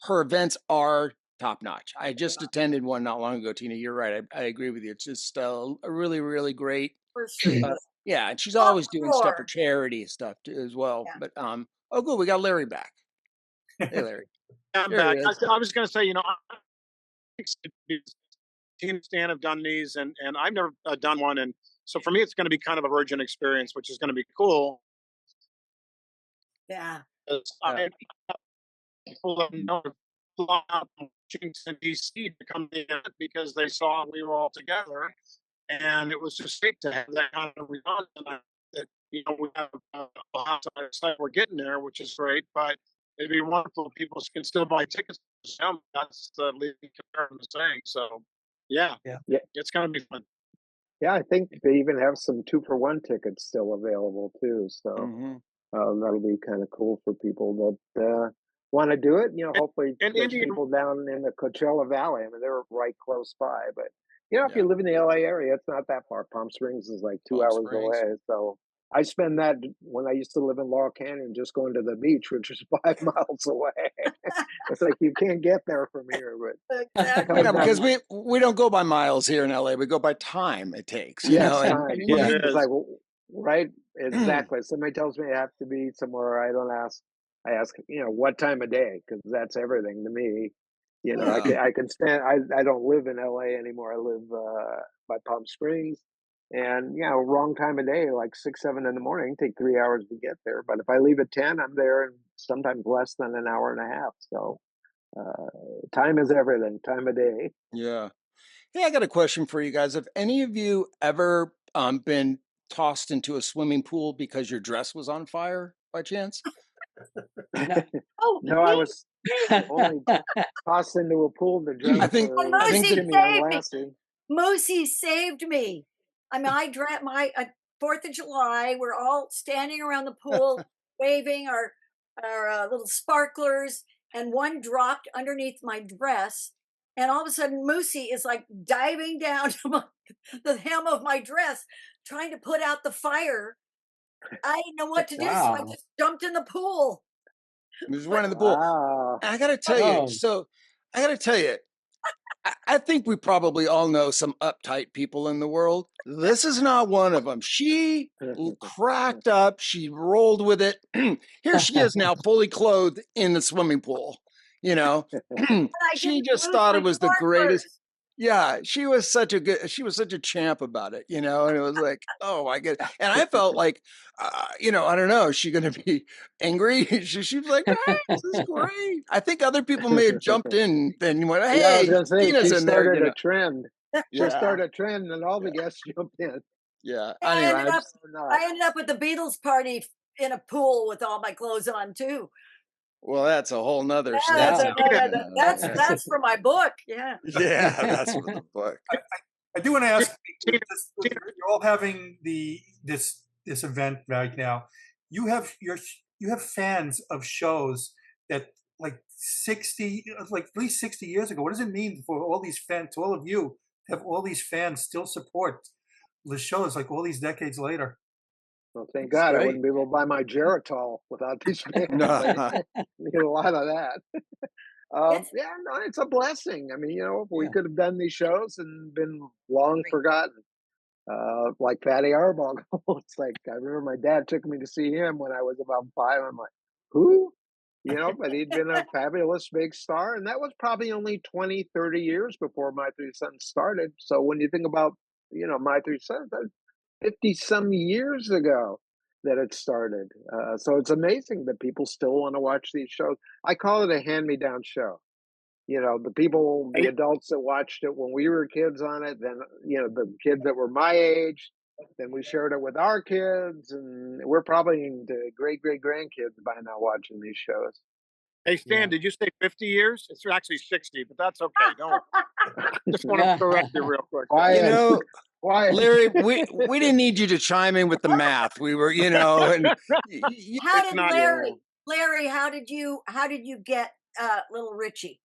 her events are top notch. I just attended one not long ago. Tina, you're right. I agree with you. It's just a really, really great. And she's always doing stuff for charity stuff too, as well. Yeah. But good, we got Larry back. Hey, Larry. I'm There back. he is. I was going to say, Team Stan have done these, and I've never done one, and so for me, it's going to be kind of a virgin experience, which is going to be cool. Yeah. I people that know fly out from Washington D.C. to come to the event because they saw we were all together, and it was just great to have that kind of response. And that we have a hot site, we're getting there, which is great, but it'd be wonderful if people can still buy tickets. That's the leading concern I'm saying. So, yeah, it's going to be fun. Yeah, I think they even have some 2-for-1 tickets still available too. So that'll be kind of cool for people that want to do it. Hopefully there's people down in the Coachella Valley. I mean, they're right close by. But if you live in the LA area, it's not that far. Palm Springs is like 2 hours away. So I spend that when I used to live in Laurel Canyon, just going to the beach, which is 5 miles away. It's like you can't get there from here. But because we don't go by miles here in LA. We go by time it takes. Time. It's like right, exactly. Somebody tells me I have to be somewhere. I don't ask. I ask, what time of day, because that's everything to me. I can stand. I don't live in LA anymore. I live by Palm Springs. And wrong time of day, like 6, 7 in the morning, take 3 hours to get there. But if I leave at 10, I'm there in sometimes less than an hour and a half. So time is everything. Time of day. Yeah. Hey, I got a question for you guys. Have any of you ever been tossed into a swimming pool because your dress was on fire by chance? No, I was only tossed into a pool to drown. I think Moosie saved me. I mean, I drank my 4th of July. We're all standing around the pool, waving our little sparklers, and one dropped underneath my dress. And all of a sudden, Moosie is like diving down to the hem of my dress, trying to put out the fire. I didn't know what to do, so I just jumped in the pool. He was running the pool. And I got to tell you, I think we probably all know some uptight people in the world. This is not one of them. She cracked up. She rolled with it. Here she is now, fully clothed in the swimming pool. She just thought it was the greatest. Yeah, she was such a champ about it, and it was like, oh, I get it. And I felt like, I don't know, is she going to be angry? She was like, hey, this is great. I think other people may have jumped in and went, hey, I was gonna say, Tina's she in there. started a trend. She started a trend and all the guests jumped in. Yeah. Anyway, I ended up at the Beatles party in a pool with all my clothes on too. Well, that's a whole nother story. That's for my book. Yeah. Yeah, that's for the book. I do want to ask, you're all having this event right now. You have fans of shows that like at least 60 years ago. What does it mean for all these fans, to all of you, to have all these fans still support the shows like all these decades later? Well, thank God I wouldn't be able to buy my Geritol without these fans. Need a lot of that. It's a blessing. I mean, we could have done these shows and been long forgotten. Like Fatty Arbuckle. It's like, I remember my dad took me to see him when I was about 5. I'm like, who? But he'd been a fabulous big star. And that was probably only 20, 30 years before My Three Sons started. So when you think about, My Three Sons, 50 some years ago that it started. So it's amazing that people still want to watch these shows. I call it a hand-me-down show. The adults that watched it when we were kids on it, then, the kids that were my age, then we shared it with our kids, and we're probably into great-great-grandkids by now watching these shows. Hey, Stan, did you say 50 years? It's actually 60, but that's okay. Don't. Just want to correct you real quick. Why? Larry, we didn't need you to chime in with the math. We were, and how did Larry, how did you get little Richie?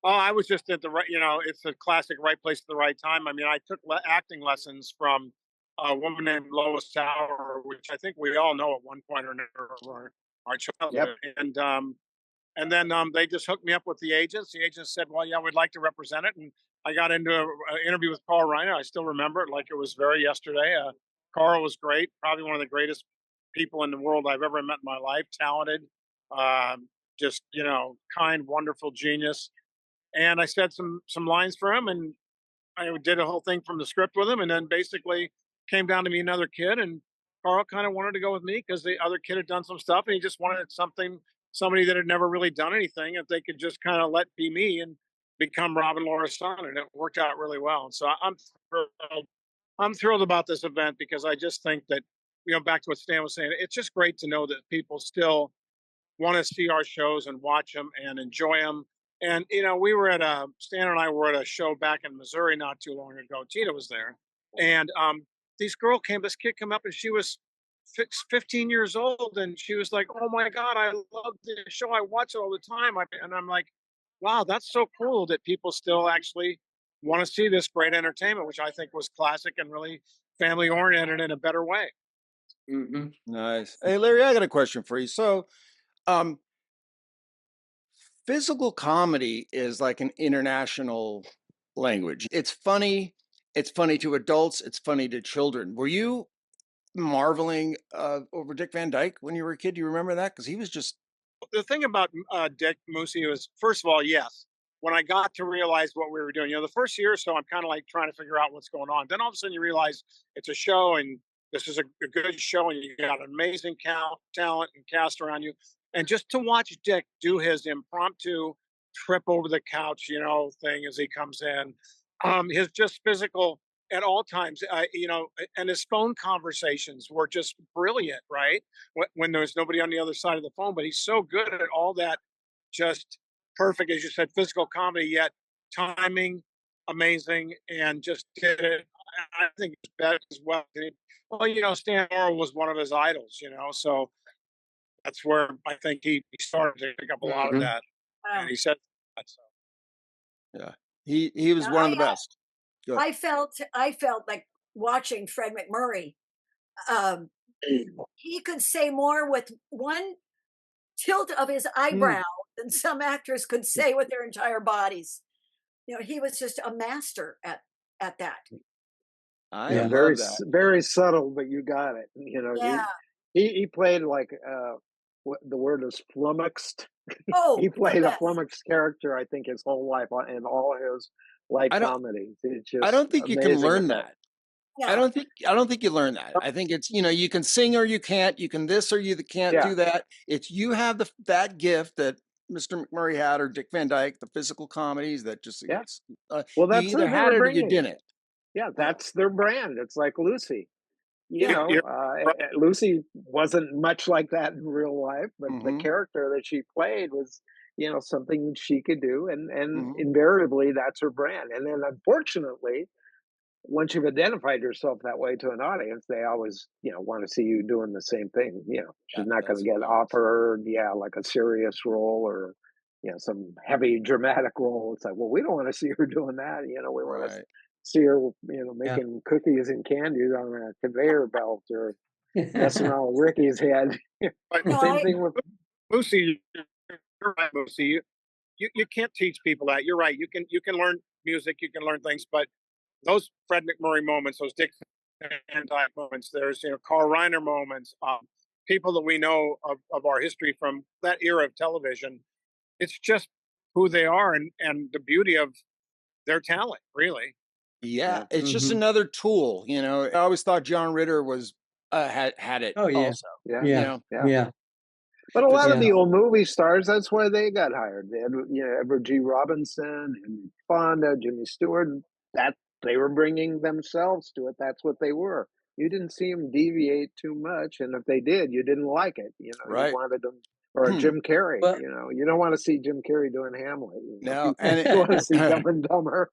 Oh, I was just at the right, it's a classic right place at the right time. I mean, I took acting lessons from a woman named Lois Sauer, which I think we all know at one point or another our childhood. Yep. And then they just hooked me up with the agents. The agents said, well, yeah, we'd like to represent it. And I got into an interview with Carl Reiner. I still remember it like it was very yesterday. Carl was great, probably one of the greatest people in the world I've ever met in my life, talented. just, kind, wonderful genius. And I said some lines for him, and I did a whole thing from the script with him, and then basically came down to me another kid, and Carl kind of wanted to go with me because the other kid had done some stuff, and he just wanted somebody that had never really done anything, if they could just kind of let be me and become Rob and Laura's son, and it worked out really well. And so I'm thrilled about this event, because I just think that, back to what Stan was saying, it's just great to know that people still want to see our shows and watch them and enjoy them. And, we were Stan and I were at a show back in Missouri not too long ago. Tina was there. And this kid came up, and she was 15 years old. And she was like, "Oh my God, I love the show. I watch it all the time." And I'm like, wow, that's so cool that people still actually want to see this great entertainment, which I think was classic and really family oriented in a better way. Mm-hmm. Nice. Hey, Larry, I got a question for you. So, physical comedy is like an international language. It's funny. It's funny to adults. It's funny to children. Were you marveling over Dick Van Dyke when you were a kid? Do you remember that? Because he was just... The thing about Dick Moosie was, first of all, yes, when I got to realize what we were doing, the first year or so, I'm kind of like trying to figure out what's going on. Then all of a sudden you realize it's a show, and this is a good show, and you got an amazing talent and cast around you. And just to watch Dick do his impromptu trip over the couch, thing as he comes in, his just physical at all times, and his phone conversations were just brilliant, right? When there's nobody on the other side of the phone, but he's so good at all that, just perfect, as you said, physical comedy, yet timing, amazing, and just did it. I think it's better as well. Well, Stan Laurel was one of his idols, so that's where I think he started to pick up a lot of that. And he said that, so. Yeah, he was one of the best. I felt like watching Fred McMurray. He could say more with one tilt of his eyebrow than some actors could say with their entire bodies. He was just a master at that. I love very that. very subtle, but you got it. Yeah. He played like what the word is, flummoxed. Oh, He played the a best. flummoxed character, I think, his whole life in all his light comedies. It's just I don't think you can learn that. Yeah. I don't think you learn that. I think it's, you can sing or you can't, you can this or you can't do that. It's, you have that gift that Mr. McMurray had, or Dick Van Dyke, the physical comedies that just, well, you that's either had it or you didn't. Yeah, that's their brand. It's like Lucy. Yeah. Lucy wasn't much like that in real life, but the character that she played was, something she could do, and invariably that's her brand. And then unfortunately, once you've identified yourself that way to an audience, they always, want to see you doing the same thing. She's not going to get offered, like a serious role or, some heavy dramatic role. It's like, well, we don't want to see her doing that. We want to see her, making cookies and candies on a conveyor belt or messing around with Ricky's head. Same thing with Moosie. You're right, Moosie. You can't teach people that. You're right. You can learn music, you can learn things, but those Fred McMurray moments, those Dick Van Dyke moments, there's Carl Reiner moments, people that we know of our history from that era of television. It's just who they are and the beauty of their talent, really. Yeah, it's just another tool. I always thought John Ritter was had it. Oh yeah, also. Yeah. But a lot of the old movie stars, that's why they got hired. They had, Edward G. Robinson, Henry Fonda, Jimmy Stewart. That they were bringing themselves to it. That's what they were. You didn't see them deviate too much, and if they did, you didn't like it. You wanted them. Or Jim Carrey. You don't want to see Jim Carrey doing Hamlet. No, you want to see Dumb and Dumber.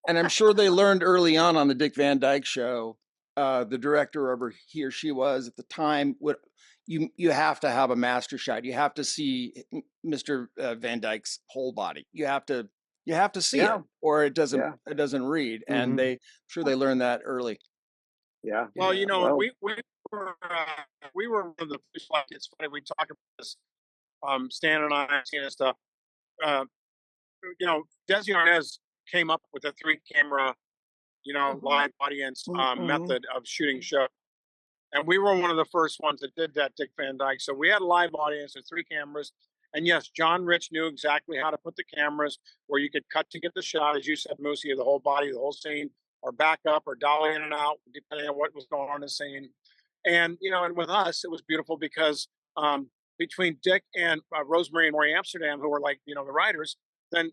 And I'm sure they learned early on the Dick Van Dyke Show. The director, whoever he or she was at the time, would you have to have a master shot. You have to see Mr. Van Dyke's whole body. You have to see it, or it doesn't read. And I'm sure they learned that early. Yeah. Well, we were one of the. It's funny we talk about this. Stan and I and stuff. Desi Arnaz came up with a 3-camera, live audience method of shooting show. And we were one of the first ones that did that, Dick Van Dyke. So we had a live audience with 3 cameras, And yes, John Rich knew exactly how to put the cameras where you could cut to get the shot, as you said, Moosie, of the whole body, the whole scene, or back up or dolly in and out, depending on what was going on in the scene. And, and with us, it was beautiful because between Dick and Rosemary and Maury Amsterdam, who were like, the writers, then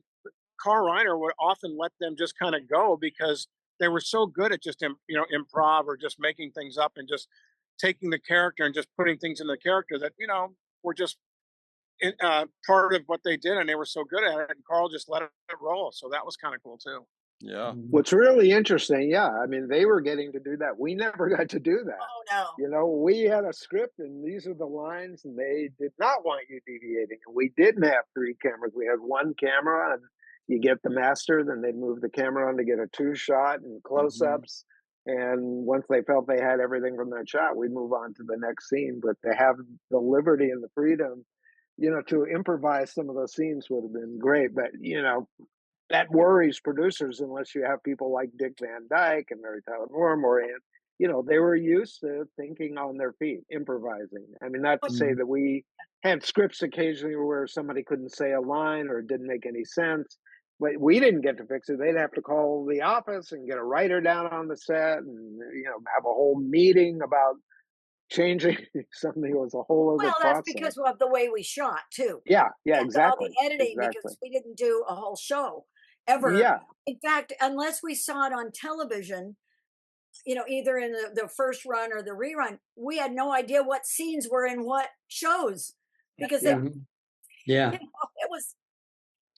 Carl Reiner would often let them just kind of go because they were so good at just, improv or just making things up and just taking the character and just putting things in the character that, were just part of what they did. And they were so good at it. And Carl just let it roll. So that was kind of cool too. Yeah. What's really interesting, I mean, they were getting to do that. We never got to do that. Oh no. We had a script and these are the lines, and they did not want you deviating. And we didn't have 3 cameras. We had 1 camera, and you get the master, then they'd move the camera on to get a 2 shot and close-ups. And once they felt they had everything from that shot, we'd move on to the next scene. But to have the liberty and the freedom, to improvise some of those scenes would have been great. But, that worries producers unless you have people like Dick Van Dyke and Mary Tyler Moore, they were used to thinking on their feet, improvising. I mean, not to say that we had scripts occasionally where somebody couldn't say a line or it didn't make any sense, but we didn't get to fix it. They'd have to call the office and get a writer down on the set and, have a whole meeting about changing something. It was a whole other process. That's because of the way we shot too. Yeah, and exactly. all the editing, because we didn't do a whole show ever. Yeah. In fact, unless we saw it on television, either in the first run or the rerun, we had no idea what scenes were in what shows because it was.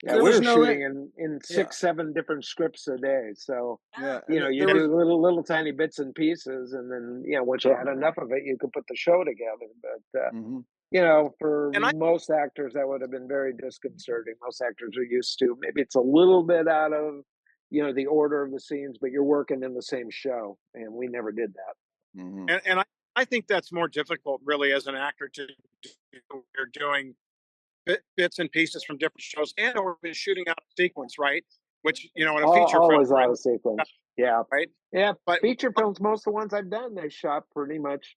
Yeah, we were shooting in 6, 7 different scripts a day. So, you do little tiny bits and pieces. And then, once you had enough of it, you could put the show together. But, for most actors, that would have been very disconcerting. Most actors are used to, maybe it's a little bit out of, the order of the scenes, but you're working in the same show. And we never did that. And I think that's more difficult, really, as an actor to do. You're doing bits and pieces from different shows, and or been shooting out a sequence, right? Which in a feature always film, out of sequence. Yeah, right. Yeah, but feature films, most of the ones I've done, they shot pretty much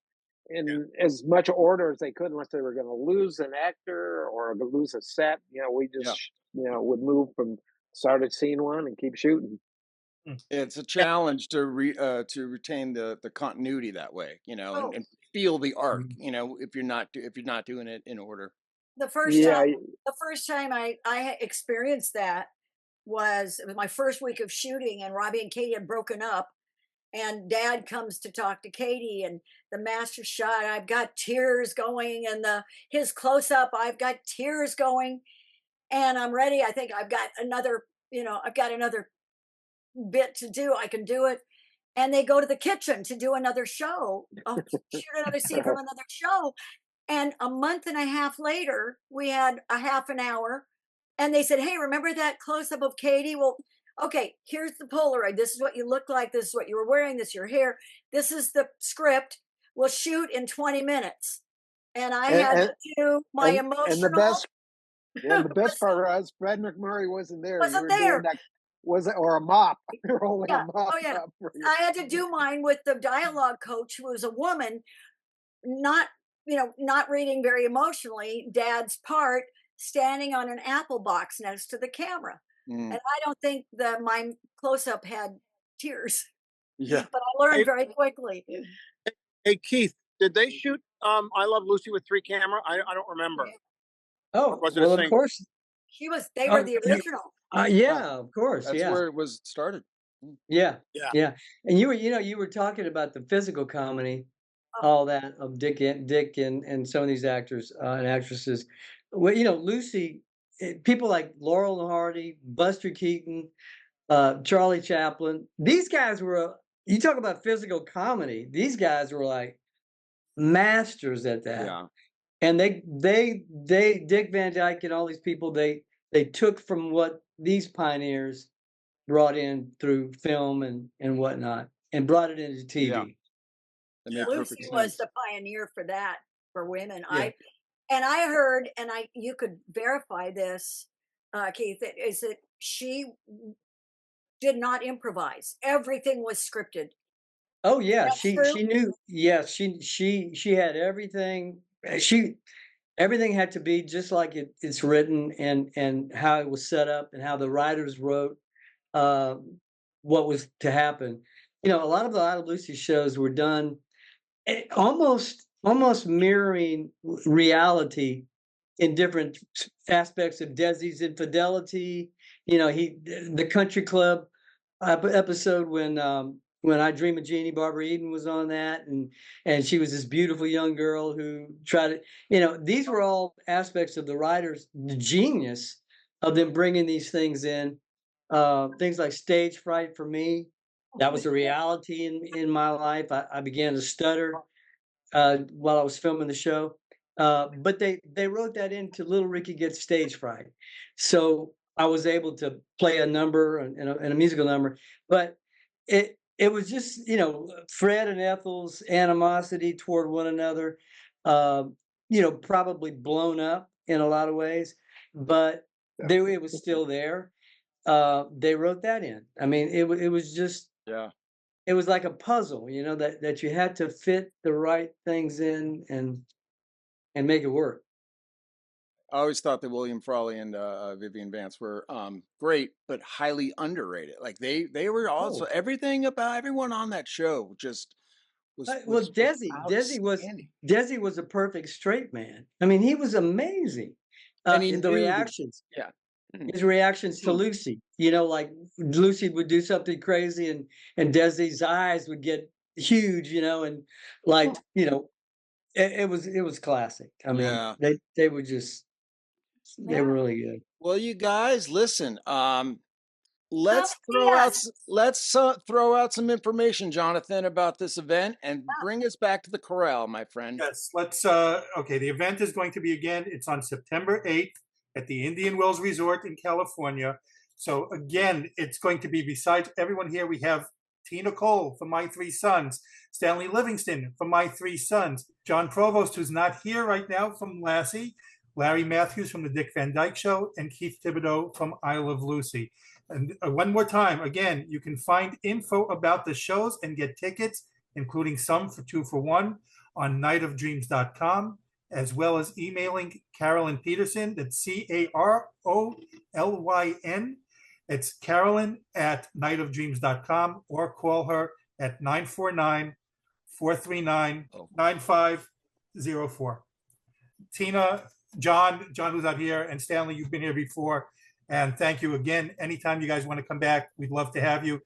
in as much order as they could, unless they were going to lose an actor or lose a set. We just would move from started scene 1 and keep shooting. It's a challenge to retain the continuity that way, and feel the arc, if you're not doing it in order. The first time I experienced that was my first week of shooting, and Robbie and Katie had broken up, and Dad comes to talk to Katie, and the master shot, I've got tears going, and his close up, I've got tears going, and I'm ready. I think I've got another bit to do. I can do it. And they go to the kitchen to do another show, shoot another scene from another show. And a month and a half later, we had a half an hour, and they said, hey, remember that close-up of Katie? Well, okay, here's the Polaroid. This is what you look like. This is what you were wearing. This is your hair. This is the script. We'll shoot in 20 minutes. And I had to do my emotional. And the best part was Fred McMurray wasn't there. Wasn't there. Was it, or a mop? Rolling a mop. Oh, yeah. I had to do mine with the dialogue coach, who was a woman, not reading very emotionally, Dad's part, standing on an apple box next to the camera. And I don't think my close-up had tears. Yeah. But I learned very quickly. Hey, Keith, did they shoot I Love Lucy with 3 camera? I don't remember. Oh, was it well, of course. They were the original. Yeah, of course. That's where it was started. Yeah. And you were talking about the physical comedy, all that of Dick and some of these actors and actresses. Well, Lucy, people like Laurel and Hardy, Buster Keaton, Charlie Chaplin. These guys were. You talk about physical comedy. These guys were like masters at that. Yeah. And they Dick Van Dyke and all these people, they took from what these pioneers brought in through film and whatnot, and brought it into TV. Yeah. Lucy was the pioneer for that, for women. Yeah. I heard, and you could verify this, Keith, is that she did not improvise. Everything was scripted. Oh yeah, she knew. Yes, she had everything. everything had to be just like it's written, and how it was set up, and how the writers wrote what was to happen. A lot of the Nite of Lucy shows were done almost mirroring reality in different aspects of Desi's infidelity. The country club episode when I Dream of Jeannie, Barbara Eden was on that, and she was this beautiful young girl who tried to, these were all aspects of the writers, the genius of them bringing these things in. Things like stage fright for me, that was a reality in my life. I began to stutter while I was filming the show. But they wrote that into Little Ricky Gets Stage Fright. So I was able to play a number and a musical number. But it was just, Fred and Ethel's animosity toward one another, probably blown up in a lot of ways, but it was still there. They wrote that in. I mean, it was just, it was like a puzzle, that you had to fit the right things in and make it work. I always thought that William Frawley and Vivian Vance were great, but highly underrated. Like they were also everything about everyone on that show just was. Well, Desi was a perfect straight man. I mean, he was amazing. And he in the knew reactions. His reactions to Lucy, like Lucy would do something crazy and Desi's eyes would get huge, and like, it was classic. I mean, they were just, they were really good. Well, you guys, listen, let's throw out some information, Jonathan, about this event and bring us back to the corral, my friend. Yes, let's, okay, the event is going to be, again, it's on September 8th. At the Indian Wells Resort in California. So again, it's going to be, besides everyone here, we have Tina Cole from My Three Sons, Stanley Livingston from My Three Sons, John Provost, who's not here right now, from Lassie, Larry Mathews from the Dick Van Dyke Show, and Keith Thibideaux from I Love Lucy. And one more time, again, you can find info about the shows and get tickets, including some for 2 for 1, on niteofdreams.com. as well as emailing Carolyn Peterson, that's Carolyn. It's Carolyn at niteofdreams.com, or call her at 949-439-9504. Tina, John who's out here, and Stanley, you've been here before. And thank you again. Anytime you guys want to come back, we'd love to have you.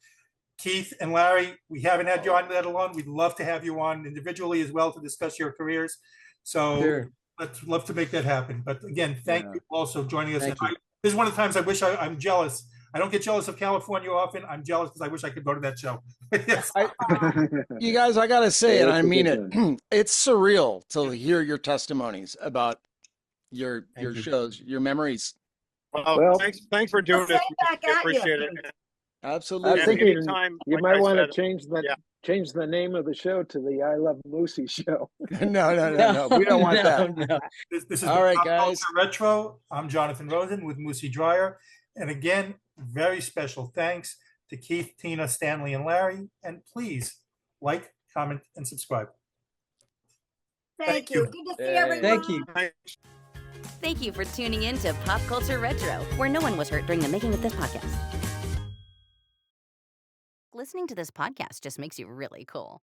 Keith and Larry, we haven't had you on that alone. We'd love to have you on individually as well to discuss your careers. So let's love to make that happen. But again, thank you also joining us. This is one of the times I wish I'm jealous. I don't get jealous of California often. I'm jealous because I wish I could go to that show. Yes. You guys, I got to say, and I mean it, it's surreal to hear your testimonies about your shows, your memories. Well, thanks for doing this. I appreciate it. Absolutely. I think you might want to change the name of the show to the I Love Lucy show. No. We don't want that. No. This is all right, guys. Retro. I'm Jonathan Rosen with Moosie Drier. And again, very special thanks to Keith, Tina, Stanley, and Larry. And please like, comment, and subscribe. Thank you. Good to see everyone. Thank you. Thank you for tuning in to Pop Culture Retro, where no one was hurt during the making of this podcast. Listening to this podcast just makes you really cool.